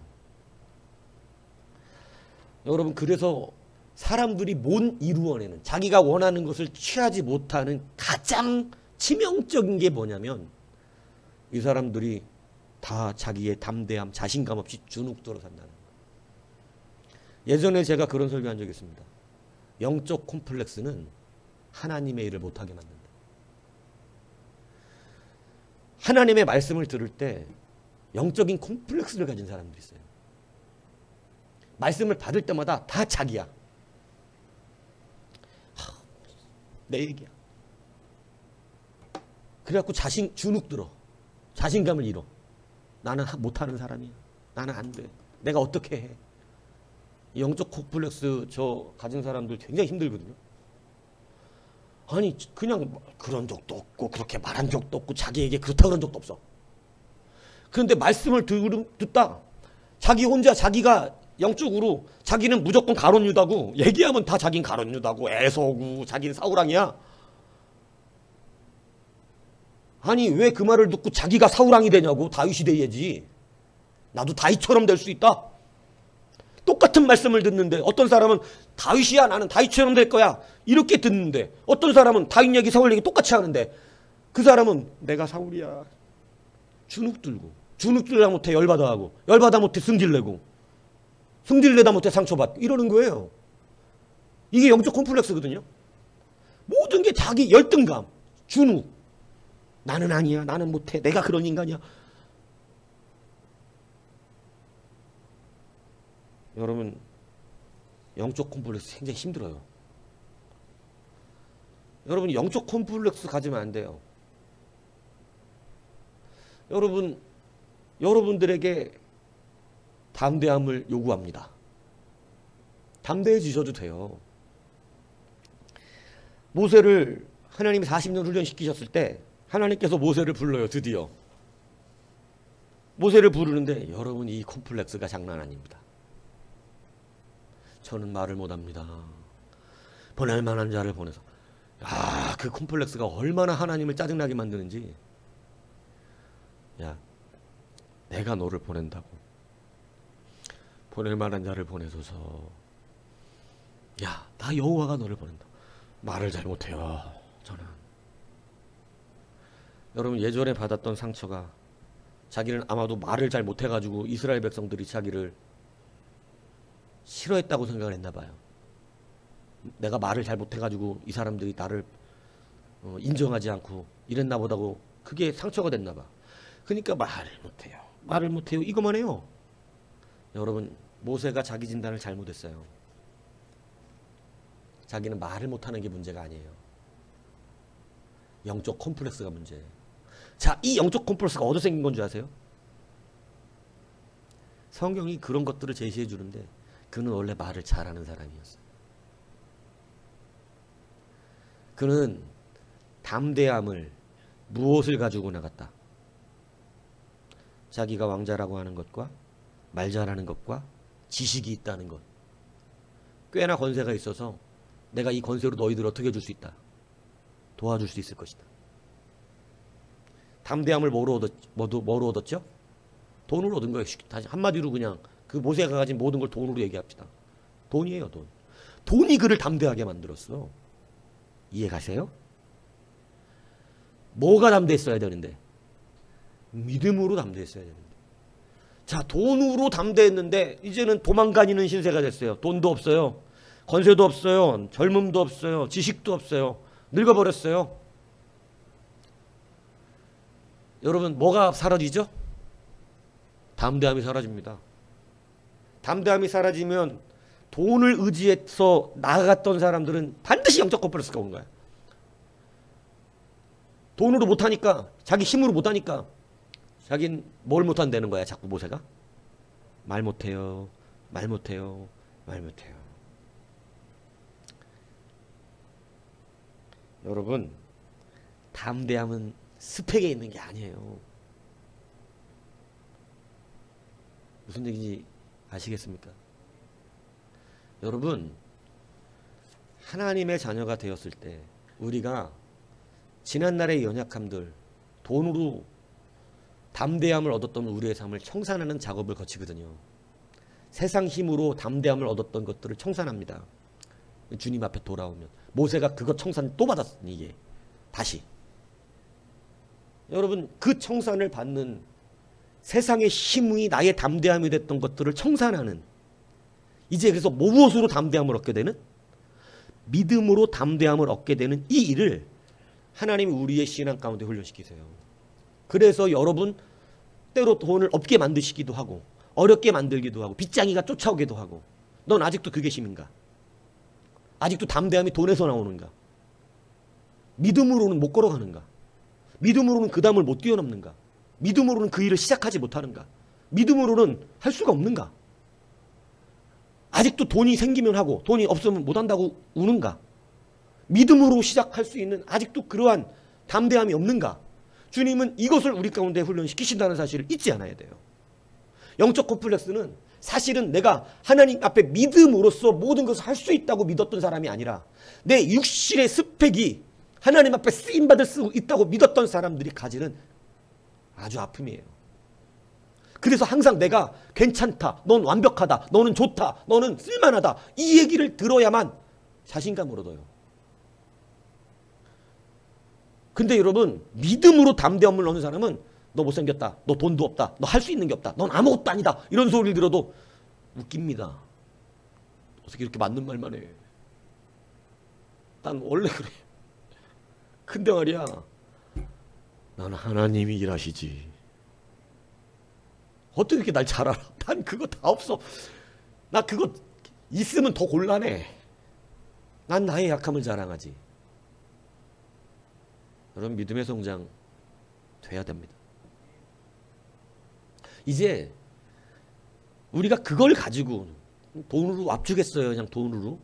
여러분 그래서 사람들이 못 이루어내는 자기가 원하는 것을 취하지 못하는 가장 치명적인 게 뭐냐면 이 사람들이 다 자기의 담대함 자신감 없이 주눅들어 산다는 거예요. 예전에 제가 그런 설교한 적이 있습니다. 영적 콤플렉스는 하나님의 일을 못하게 만든다. 하나님의 말씀을 들을 때 영적인 콤플렉스를 가진 사람들이 있어요. 말씀을 받을 때마다 다 자기야. 내 얘기야. 그래갖고 주눅들어. 자신감을 잃어. 나는 못하는 사람이야. 나는 안 돼. 내가 어떻게 해. 영적 콤플렉스 저 가진 사람들 굉장히 힘들거든요. 아니 그냥 그런 적도 없고 그렇게 말한 적도 없고 자기에게 그렇다 그런 적도 없어. 그런데 말씀을 듣다 자기 혼자 자기가 영적으로 자기는 무조건 가룟 유다고 얘기하면 다 자긴 가룟 유다고 에서고 자기는 사울왕이야. 아니 왜 그 말을 듣고 자기가 사울왕이 되냐고. 다윗이 돼야지. 나도 다윗처럼 될 수 있다. 똑같은 말씀을 듣는데 어떤 사람은 다윗이야 나는 다윗처럼 될 거야 이렇게 듣는데 어떤 사람은 다윗 얘기 사울 얘기 똑같이 하는데 그 사람은 내가 사울이야. 주눅들다 못해 열받아 하고 열받아 못해 승질내고 승질내다 못해 상처받고 이러는 거예요. 이게 영적 콤플렉스거든요. 모든 게 자기 열등감 주눅 나는 아니야 나는 못해 내가 그런 인간이야. 여러분 영적 콤플렉스 굉장히 힘들어요. 여러분 영적 콤플렉스 가지면 안 돼요. 여러분들에게 담대함을 요구합니다. 담대해지셔도 돼요. 모세를 하나님이 40년 훈련시키셨을 때 하나님께서 모세를 불러요. 드디어 모세를 부르는데 여러분 이 콤플렉스가 장난 아닙니다. 저는 말을 못합니다. 보낼 만한 자를 보내서 그 콤플렉스가 얼마나 하나님을 짜증나게 만드는지. 야 내가 너를 보낸다고 보낼 만한 자를 보내소서. 야 나 여호와가 너를 보낸다. 말을 잘 못해요 저는. 여러분 예전에 받았던 상처가 자기는 아마도 말을 잘 못해가지고 이스라엘 백성들이 자기를 싫어했다고 생각을 했나 봐요. 내가 말을 잘 못해가지고 이 사람들이 나를 인정하지 않고 이랬나 보다고 그게 상처가 됐나 봐. 그러니까 말을 못해요 이것만 해요. 여러분 모세가 자기 진단을 잘못했어요. 자기는 말을 못하는 게 문제가 아니에요. 영적 콤플렉스가 문제예요. 자, 이 영적 콤플렉스가 어디서 생긴 건 줄 아세요? 성경이 그런 것들을 제시해 주는데 그는 원래 말을 잘하는 사람이었어요. 그는 담대함을 무엇을 가지고 나갔다? 자기가 왕자라고 하는 것과 말 잘하는 것과 지식이 있다는 것. 꽤나 권세가 있어서 내가 이 권세로 너희들 어떻게 해줄 수 있다. 도와줄 수 있을 것이다. 담대함을 뭐로 얻었죠? 돈으로 얻은 거예요. 다시 한마디로 그냥 그 모세가 가진 모든 걸 돈으로 얘기합시다. 돈이에요, 돈. 돈이 그를 담대하게 만들었어. 이해 가세요? 뭐가 담대했어야 되는데? 믿음으로 담대했어야 되는데. 자, 돈으로 담대했는데 이제는 도망다니는 신세가 됐어요. 돈도 없어요. 권세도 없어요. 젊음도 없어요. 지식도 없어요. 늙어버렸어요. 여러분 뭐가 사라지죠? 담대함이 사라집니다. 담대함이 사라지면 돈을 의지해서 나아갔던 사람들은 반드시 영적 콤플렉스가 오는 거야. 돈으로 못하니까 자기 힘으로 못하니까 자긴 뭘 못한다는 거야. 자꾸 모세가 말 못해요. 말 못해요. 말 못해요. 여러분 담대함은 스펙에 있는 게 아니에요. 무슨 얘기인지 아시겠습니까? 여러분, 하나님의 자녀가 되었을 때 우리가 지난날의 연약함들, 돈으로 담대함을 얻었던 우리의 삶을 청산하는 작업을 거치거든요. 세상 힘으로 담대함을 얻었던 것들을 청산합니다. 주님 앞에 돌아오면. 모세가 그것 청산 또 받았으니 이게 다시. 여러분, 그 청산을 받는 세상의 힘이 나의 담대함이 됐던 것들을 청산하는, 이제 그래서 무엇으로 담대함을 얻게 되는? 믿음으로 담대함을 얻게 되는 이 일을 하나님이 우리의 신앙 가운데 훈련시키세요. 그래서 여러분 때로 돈을 없게 만드시기도 하고 어렵게 만들기도 하고 빚쟁이가 쫓아오기도 하고, 넌 아직도 그게 힘인가? 아직도 담대함이 돈에서 나오는가? 믿음으로는 못 걸어가는가? 믿음으로는 그 담을 못 뛰어넘는가? 믿음으로는 그 일을 시작하지 못하는가? 믿음으로는 할 수가 없는가? 아직도 돈이 생기면 하고 돈이 없으면 못한다고 우는가? 믿음으로 시작할 수 있는 아직도 그러한 담대함이 없는가? 주님은 이것을 우리 가운데 훈련시키신다는 사실을 잊지 않아야 돼요. 영적 콤플렉스는 사실은 내가 하나님 앞에 믿음으로써 모든 것을 할 수 있다고 믿었던 사람이 아니라 내 육신의 스펙이 하나님 앞에 쓰임받을 수 있다고 믿었던 사람들이 가지는 아주 아픔이에요. 그래서 항상 내가 괜찮다, 넌 완벽하다, 너는 좋다, 너는 쓸만하다, 이 얘기를 들어야만 자신감을 얻어요. 근데 여러분, 믿음으로 담대함을 얻는 사람은 너 못생겼다, 너 돈도 없다, 너 할 수 있는 게 없다, 넌 아무것도 아니다, 이런 소리를 들어도 웃깁니다. 어떻게 이렇게 맞는 말만 해. 난 원래 그래. 근데 말이야, 난 하나님이 일하시지. 어떻게 이렇게 날 잘 알아? 난 그거 다 없어. 나 그거 있으면 더 곤란해. 난 나의 약함을 자랑하지. 여러분, 믿음의 성장 돼야 됩니다. 이제 우리가 그걸 가지고 돈으로 압축했어요. 그냥 돈으로.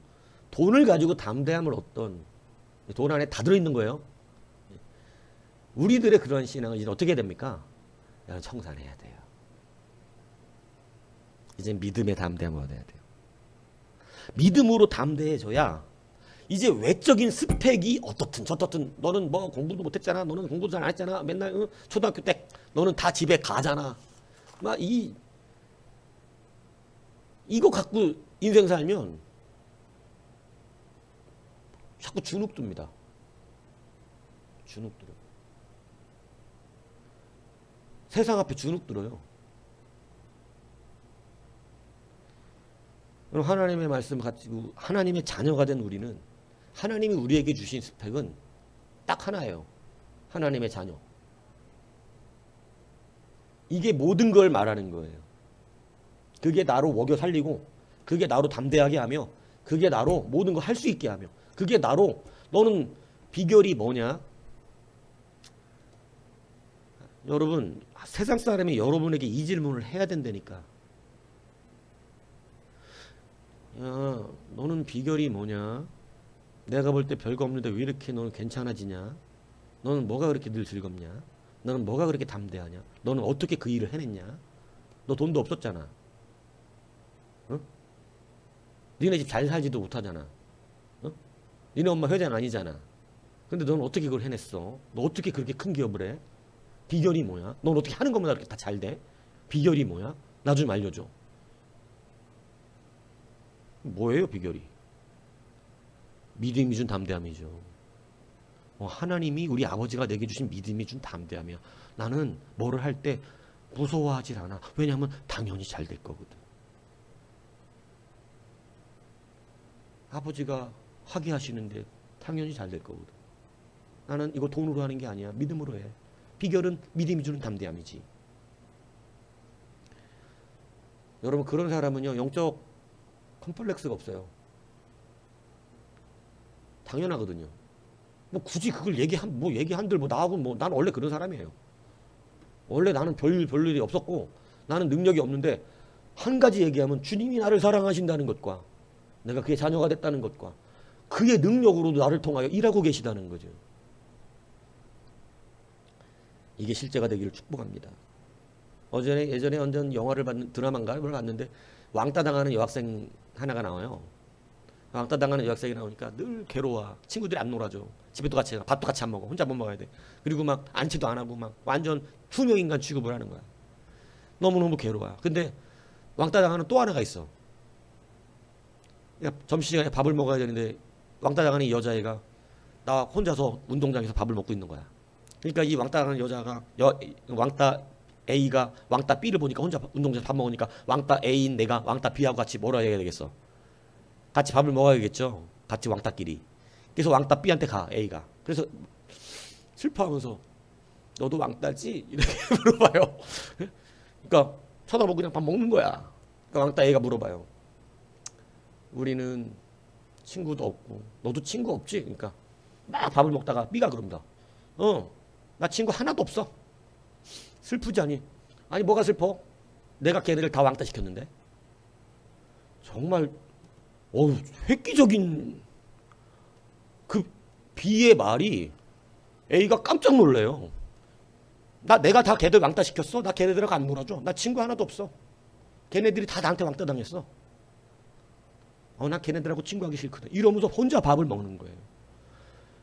돈을 가지고 담대함을 얻던, 돈 안에 다 들어있는 거예요. 우리들의 그런 신앙은 이제 어떻게 됩니까? 청산해야 돼요. 이제 믿음의 담대함을 얻어야 돼요. 믿음으로 담대해져야 이제 외적인 스펙이 어떻든 저떻든, 너는 뭐 공부도 못했잖아, 너는 공부도 잘 안 했잖아, 맨날 초등학교 때 너는 다 집에 가잖아, 막 이거 갖고 인생 살면 자꾸 주눅 듭니다. 주눅 들어요. 세상 앞에 주눅 들어요. 그럼 하나님의 말씀 가지고 하나님의 자녀가 된 우리는, 하나님이 우리에게 주신 스펙은 딱 하나예요. 하나님의 자녀. 이게 모든 걸 말하는 거예요. 그게 나로 먹여 살리고, 그게 나로 담대하게 하며, 그게 나로 모든 걸 할 수 있게 하며, 그게 나로, 너는 비결이 뭐냐? 여러분, 세상 사람이 여러분에게 이 질문을 해야 된다니까. 야, 너는 비결이 뭐냐? 내가 볼 때 별거 없는데 왜 이렇게 너는 괜찮아지냐? 너는 뭐가 그렇게 늘 즐겁냐? 너는 뭐가 그렇게 담대하냐? 너는 어떻게 그 일을 해냈냐? 너 돈도 없었잖아. 어? 니네 집 잘 살지도 못하잖아. 어? 니네 엄마 회장 아니잖아. 근데 너는 어떻게 그걸 해냈어? 너 어떻게 그렇게 큰 기업을 해? 비결이 뭐야? 넌 어떻게 하는 것마다 이렇게 다 잘 돼? 비결이 뭐야? 나 좀 알려줘. 뭐예요, 비결이? 믿음이 준 담대함이죠. 하나님이, 우리 아버지가 내게 주신 믿음이 준 담대함이야. 나는 뭐를 할 때 무서워하질 않아. 왜냐하면 당연히 잘 될 거거든. 아버지가 하게 하시는데 당연히 잘 될 거거든. 나는 이거 돈으로 하는 게 아니야. 믿음으로 해. 비결은 믿음이 주는 담대함이지. 여러분, 그런 사람은요, 영적 컴플렉스가 없어요. 당연하거든요. 뭐 굳이 그걸 얘기한들 나하고 나는 원래 그런 사람이에요. 원래 나는 별일이 없었고, 나는 능력이 없는데, 한 가지 얘기하면 주님이 나를 사랑하신다는 것과 내가 그의 자녀가 됐다는 것과 그의 능력으로도 나를 통하여 일하고 계시다는 거죠. 이게 실제가 되기를 축복합니다. 예전에 완전 영화를 드라마인가 뭘 봤는데 왕따 당하는 여학생 하나가 나와요. 왕따 당하는 여학생이 나오니까 늘 괴로워. 친구들이 안 놀아줘. 집에도 같이 밥도 같이 안 먹어. 혼자 못 먹어야 돼. 그리고 막 안치도 안 하고 막 완전 투명인간 취급을 하는 거야. 너무너무 괴로워. 근데 왕따 당하는 또 하나가 있어. 점심시간에 밥을 먹어야 되는데 왕따 당하는 이 여자애가 나 혼자서 운동장에서 밥을 먹고 있는 거야. 그러니까 이 왕따 당하는 여자가 왕따 A가 왕따 B를 보니까 혼자 운동장에서 밥 먹으니까 왕따 A인 내가 왕따 B하고 같이 뭐라 해야 되겠어? 같이 밥을 먹어야겠죠. 같이 왕따끼리. 그래서 왕따 B한테 가 A가. 그래서 슬퍼하면서 너도 왕따지? 이렇게 물어봐요. 그러니까 쳐다보고 그냥 밥 먹는 거야. 그러니까 왕따 A가 물어봐요. 우리는 친구도 없고 너도 친구 없지? 그러니까 막 밥을 먹다가 B가 그럽니다. 나 친구 하나도 없어. 슬프지 않니? 아니 뭐가 슬퍼? 내가 걔네를 다 왕따 시켰는데. 정말 획기적인 그 B의 말이 A가 깜짝 놀래요. 내가 다 걔들 왕따 시켰어? 나 걔네들하고 안 놀아줘. 나 친구 하나도 없어. 걔네들이 다 나한테 왕따 당했어. 나 걔네들하고 친구하기 싫거든. 이러면서 혼자 밥을 먹는 거예요.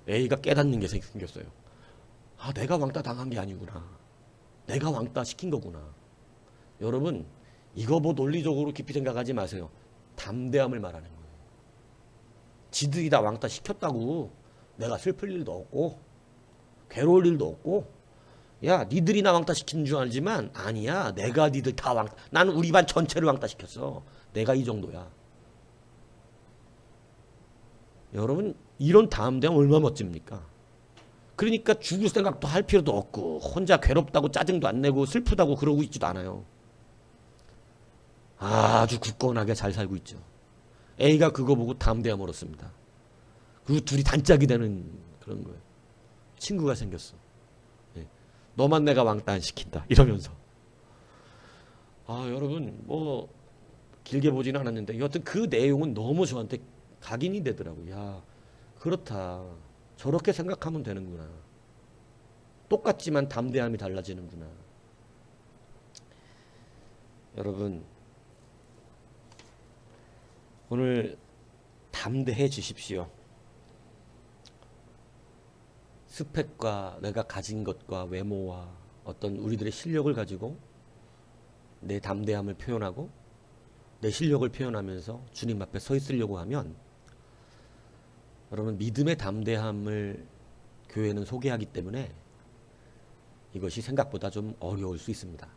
A가 깨닫는 게 생겼어요. 내가 왕따 당한 게 아니구나. 내가 왕따 시킨 거구나. 여러분, 이거 뭐 논리적으로 깊이 생각하지 마세요. 담대함을 말하는 거예요. 지들이 다 왕따 시켰다고 내가 슬플 일도 없고 괴로울 일도 없고, 야 니들이 나 왕따 시킨 줄 알지만 아니야. 내가 니들 다 왕따. 나는 우리 반 전체를 왕따 시켰어. 내가 이 정도야. 여러분, 이런 담대함 얼마나 멋집니까? 그러니까 죽을 생각도 할 필요도 없고 혼자 괴롭다고 짜증도 안 내고 슬프다고 그러고 있지도 않아요. 아주 굳건하게 잘 살고 있죠. A가 그거 보고 담대함 얻었습니다. 그리고 둘이 단짝이 되는 그런 거예요. 친구가 생겼어. 너만 내가 왕따 안 시킨다 이러면서. 여러분 뭐 길게 보지는 않았는데 여하튼 그 내용은 너무 저한테 각인이 되더라고요. 야, 그렇다. 저렇게 생각하면 되는구나. 똑같지만 담대함이 달라지는구나. 여러분, 오늘 담대해지십시오. 스펙과 내가 가진 것과 외모와 어떤 우리들의 실력을 가지고 내 담대함을 표현하고 내 실력을 표현하면서 주님 앞에 서 있으려고 하면, 여러분, 믿음의 담대함을 교회는 소개하기 때문에 이것이 생각보다 좀 어려울 수 있습니다.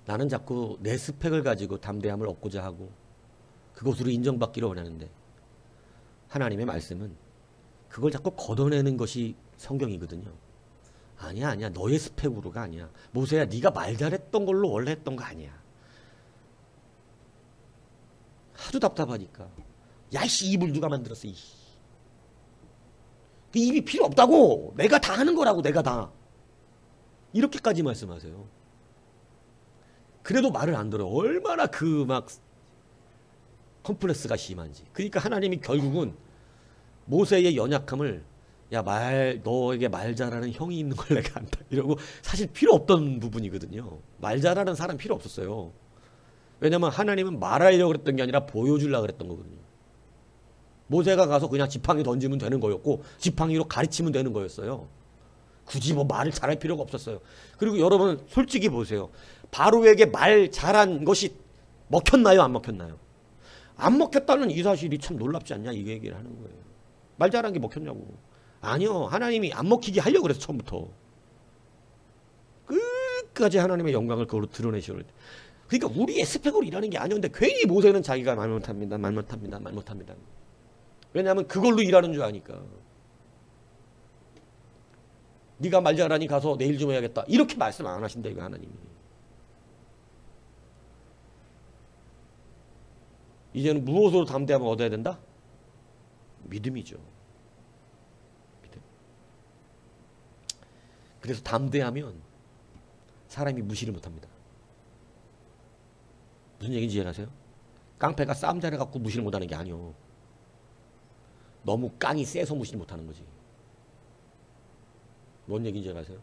나는 자꾸 내 스펙을 가지고 담대함을 얻고자 하고 그것으로 인정받기를 원하는데, 하나님의 말씀은 그걸 자꾸 걷어내는 것이 성경이거든요. 아니야. 너의 스펙으로가 아니야. 모세야, 네가 말 잘했던 걸로 원래 했던 거 아니야. 하도 답답하니까. 야이씨, 입을 누가 만들었어. 그 입이 필요 없다고. 내가 다 하는 거라고. 내가 다. 이렇게까지 말씀하세요. 그래도 말을 안 들어요. 얼마나 그 막 컴플렉스가 심한지. 그러니까 하나님이 결국은 모세의 연약함을, 야, 너에게 말 잘하는 형이 있는 걸 내가 안다 이러고, 사실 필요 없던 부분이거든요. 말 잘하는 사람 필요 없었어요. 왜냐면 하나님은 말하려고 그랬던 게 아니라 보여주려고 그랬던 거거든요. 모세가 가서 그냥 지팡이 던지면 되는 거였고 지팡이로 가르치면 되는 거였어요. 굳이 뭐 말을 잘할 필요가 없었어요. 그리고 여러분 솔직히 보세요. 바로에게 말 잘한 것이 먹혔나요? 안 먹혔나요? 안 먹혔다는 이 사실이 참 놀랍지 않냐, 이 얘기를 하는 거예요. 말 잘한 게 먹혔냐고. 아니요. 하나님이 안 먹히게 하려고 그래서 처음부터. 끝까지 하나님의 영광을 그걸로 드러내시오. 그러니까 우리의 스펙으로 일하는 게 아니었는데 괜히 모세는 자기가 말 못합니다. 왜냐하면 그걸로 일하는 줄 아니까. 네가 말 잘하니 가서 내일 좀 해야겠다. 이렇게 말씀 안 하신다, 이거 하나님이. 이제는 무엇으로 담대함을 얻어야 된다? 믿음이죠. 믿음. 그래서 담대하면 사람이 무시를 못합니다. 무슨 얘기인지 이해하세요? 깡패가 싸움 잘해갖고 무시를 못하는 게 아니요. 너무 깡이 세서 무시를 못하는 거지. 뭔 얘기인지 아세요?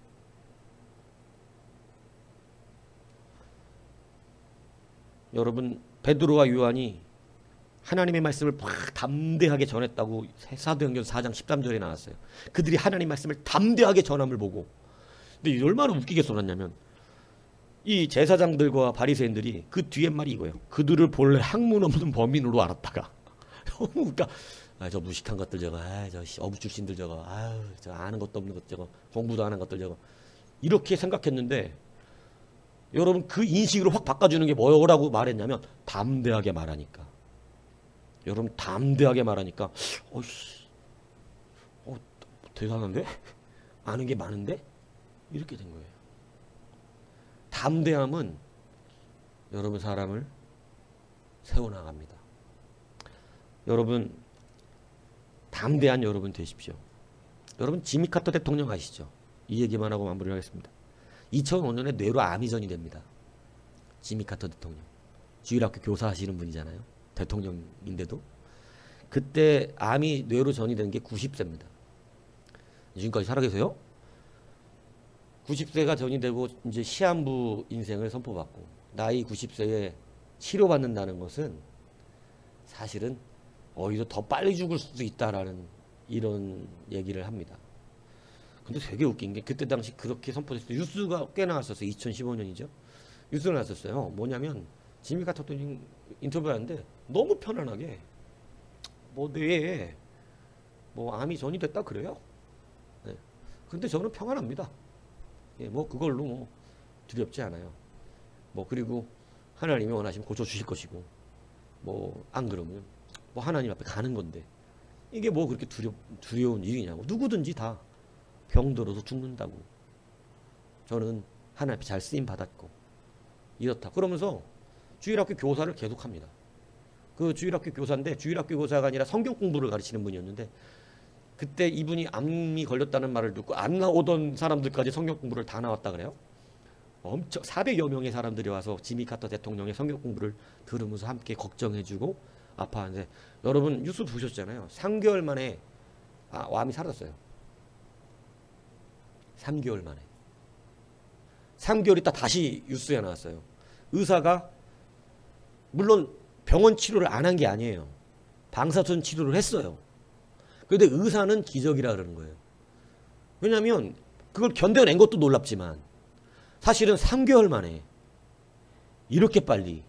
여러분 베드로와 요한이 하나님의 말씀을 막 담대하게 전했다고 사도행전 4장 13절에 나왔어요. 그들이 하나님 말씀을 담대하게 전함을 보고, 근데 얼마나 웃기게 써놨냐면 이 제사장들과 바리새인들이 그 뒤에 말이 이거예요. 그들을 본래 학문 없는 범인으로 알았다가 그러니까 저 무식한 것들 저거, 저 어부 출신들 저거, 저 아는 것도 없는 것 저거, 공부도 안 한 것들 저거, 이렇게 생각했는데 여러분 그 인식으로 확 바꿔주는 게 뭐라고 말했냐면 담대하게 말하니까. 여러분 담대하게 말하니까 대단한데? 아는 게 많은데? 이렇게 된 거예요. 담대함은 여러분 사람을 세워나갑니다. 여러분 담대한 여러분 되십시오. 여러분 지미 카터 대통령 아시죠? 이 얘기만 하고 마무리를 하겠습니다. 2005년에 뇌로 암이 전이 됩니다. 지미 카터 대통령. 주일학교 교사 하시는 분이잖아요. 대통령인데도. 그때 암이 뇌로 전이 된 게 90세입니다. 지금까지 살아계세요? 90세가 전이 되고 이제 시한부 인생을 선포받고 나이 90세에 치료받는다는 것은 사실은 오히려 더 빨리 죽을 수도 있다라는 이런 얘기를 합니다. 근데 되게 웃긴 게 그때 당시 그렇게 선포됐어요. 뉴스가 꽤 나왔었어요. 2015년이죠. 뉴스가 나왔었어요. 뭐냐면 지미 카터 대통령 인터뷰하는데 너무 편안하게 뇌에 암이 전이 됐다 그래요. 네. 근데 저는 평안합니다. 예, 그걸로 두렵지 않아요. 그리고 하나님이 원하시면 고쳐주실 것이고, 안 그러면 하나님 앞에 가는 건데, 이게 그렇게 두려운 일이냐고. 누구든지 다 병들어서 죽는다고. 저는 하나님 앞에 잘 쓰임 받았고, 이렇다. 그러면서 주일학교 교사를 계속합니다. 그 주일학교 교사인데, 주일학교 교사가 아니라 성경 공부를 가르치는 분이었는데, 그때 이분이 암이 걸렸다는 말을 듣고 안 나오던 사람들까지 성경 공부를 다 나왔다 그래요. 엄청 400여 명의 사람들이 와서 지미 카터 대통령의 성경 공부를 들으면서 함께 걱정해주고 아파하는데, 여러분 뉴스 보셨잖아요. 3개월 만에 암이 사라졌어요. 3개월 만에. 3개월 있다 다시 뉴스에 나왔어요. 의사가 물론 병원 치료를 안 한 게 아니에요. 방사선 치료를 했어요. 그런데 의사는 기적이라 그러는 거예요. 왜냐하면 그걸 견뎌낸 것도 놀랍지만 사실은 3개월 만에 이렇게 빨리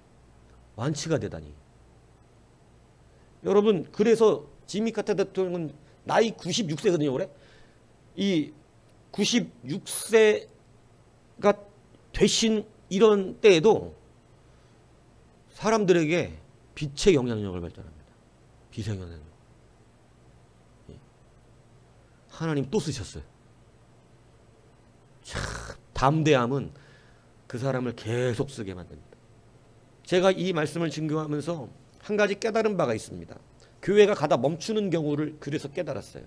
완치가 되다니. 여러분 그래서 지미 카터 대통령은 나이 96세거든요. 올해. 이 96세가 되신 이런 때에도 사람들에게 빛의 영향력을 발전합니다. 빛의 영향력. 하나님 또 쓰셨어요. 참 담대함은 그 사람을 계속 쓰게 만듭니다. 제가 이 말씀을 증거하면서 한 가지 깨달은 바가 있습니다. 교회가 가다 멈추는 경우를 그래서 깨달았어요.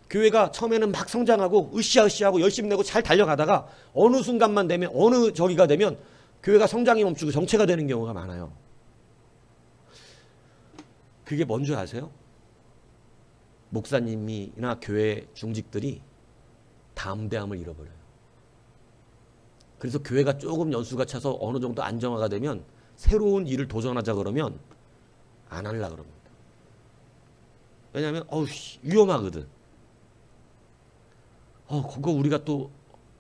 교회가 처음에는 막 성장하고 으쌰으쌰하고 열심히 내고 잘 달려가다가 어느 순간만 되면 어느 저기가 되면 교회가 성장이 멈추고 정체가 되는 경우가 많아요. 그게 뭔지 아세요? 목사님이나 교회 중직들이 담대함을 잃어버려요. 그래서 교회가 조금 연수가 차서 어느 정도 안정화가 되면 새로운 일을 도전하자 그러면 안 하려고 그럽니다. 왜냐하면 위험하거든. 그거 우리가 또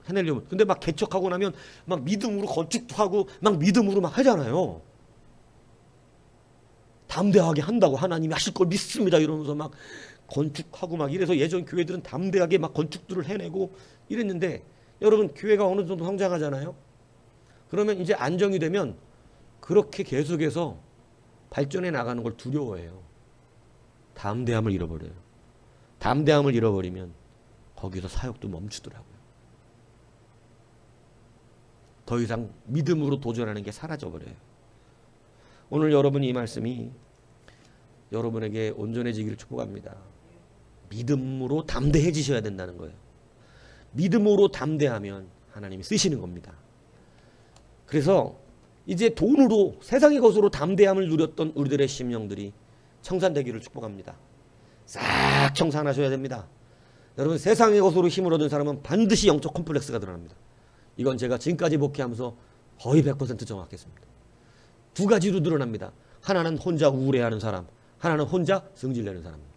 해내려면. 근데 막 개척하고 나면 막 믿음으로 건축도 하고 막 믿음으로 막 하잖아요. 담대하게 한다고 하나님이 하실 걸 믿습니다 이러면서 막 건축하고 막 이래서 예전 교회들은 담대하게 막 건축들을 해내고 이랬는데 여러분 교회가 어느 정도 성장하잖아요. 그러면 이제 안정이 되면 그렇게 계속해서 발전해 나가는 걸 두려워해요. 담대함을 잃어버려요. 담대함을 잃어버리면 거기서 사역도 멈추더라고요. 더 이상 믿음으로 도전하는 게 사라져버려요. 오늘 여러분 이 말씀이 여러분에게 온전해지기를 축복합니다. 믿음으로 담대해지셔야 된다는 거예요. 믿음으로 담대하면 하나님이 쓰시는 겁니다. 그래서 이제 돈으로 세상의 것으로 담대함을 누렸던 우리들의 심령들이 청산되기를 축복합니다. 싹 청산하셔야 됩니다. 여러분 세상의 것으로 힘을 얻은 사람은 반드시 영적 콤플렉스가 드러납니다. 이건 제가 지금까지 목회하면서 거의 100% 정확했습니다. 두 가지로 드러납니다. 하나는 혼자 우울해하는 사람, 하나는 혼자 성질내는 사람입니다.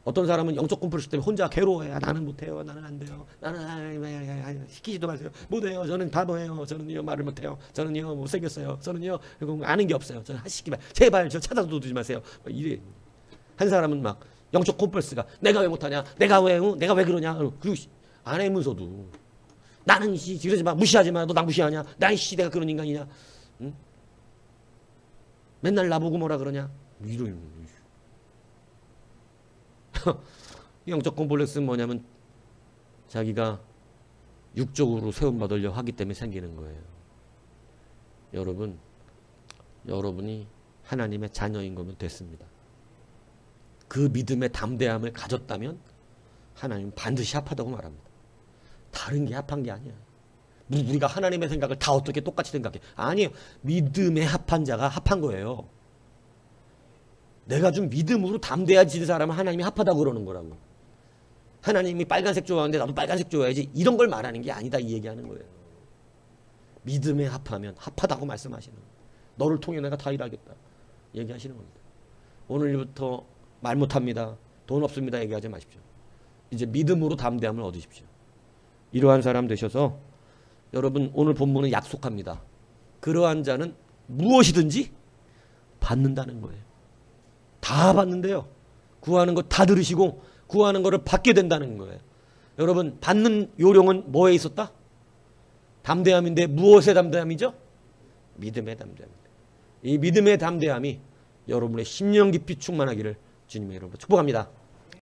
어떤 사람은 영적 콤플렉스 때문에 혼자 괴로워해요. 나는 못해요. 나는 안 돼요. 나는 시키지도 마세요. 못해요. 저는 바보예요. 저는요 말을 못해요. 저는요 못생겼어요. 저는요 아는 게 없어요. 저는 하시기만 제발 저 찾아도 두지 마세요. 이래. 한 사람은 막 영적 콤플렉스가 내가 왜 못하냐? 내가 왜 그러냐? 그리고 안 해면서도 나는 그러지 마. 무시하지 마. 너 나 무시하냐? 난 내가 그런 인간이냐? 응? 맨날 나보고 뭐라 그러냐? 이런. 영적 콤플렉스는 뭐냐면 자기가 육적으로 세움받으려 하기 때문에 생기는 거예요. 여러분이 하나님의 자녀인 거면 됐습니다. 그 믿음의 담대함을 가졌다면 하나님은 반드시 합하다고 말합니다. 다른 게 합한 게 아니야. 우리가 하나님의 생각을 다 어떻게 똑같이 생각해? 아니에요. 믿음에 합한 자가 합한 거예요. 내가 좀 믿음으로 담대해지는 사람은 하나님이 합하다고 그러는 거라고. 하나님이 빨간색 좋아하는데 나도 빨간색 좋아해야지. 이런 걸 말하는 게 아니다 이 얘기하는 거예요. 믿음에 합하면 합하다고 말씀하시는 거예요. 너를 통해 내가 다 일하겠다 얘기하시는 겁니다. 오늘부터 말 못합니다. 돈 없습니다 얘기하지 마십시오. 이제 믿음으로 담대함을 얻으십시오. 이러한 사람 되셔서 여러분 오늘 본문은 약속합니다. 그러한 자는 무엇이든지 받는다는 거예요. 다 받는데요. 구하는 거 다 들으시고 구하는 거를 받게 된다는 거예요. 여러분 받는 요령은 뭐에 있었다? 담대함인데 무엇의 담대함이죠? 믿음의 담대함입니다. 이 믿음의 담대함이 여러분의 심령 깊이 충만하기를 주님의 이름으로 축복합니다.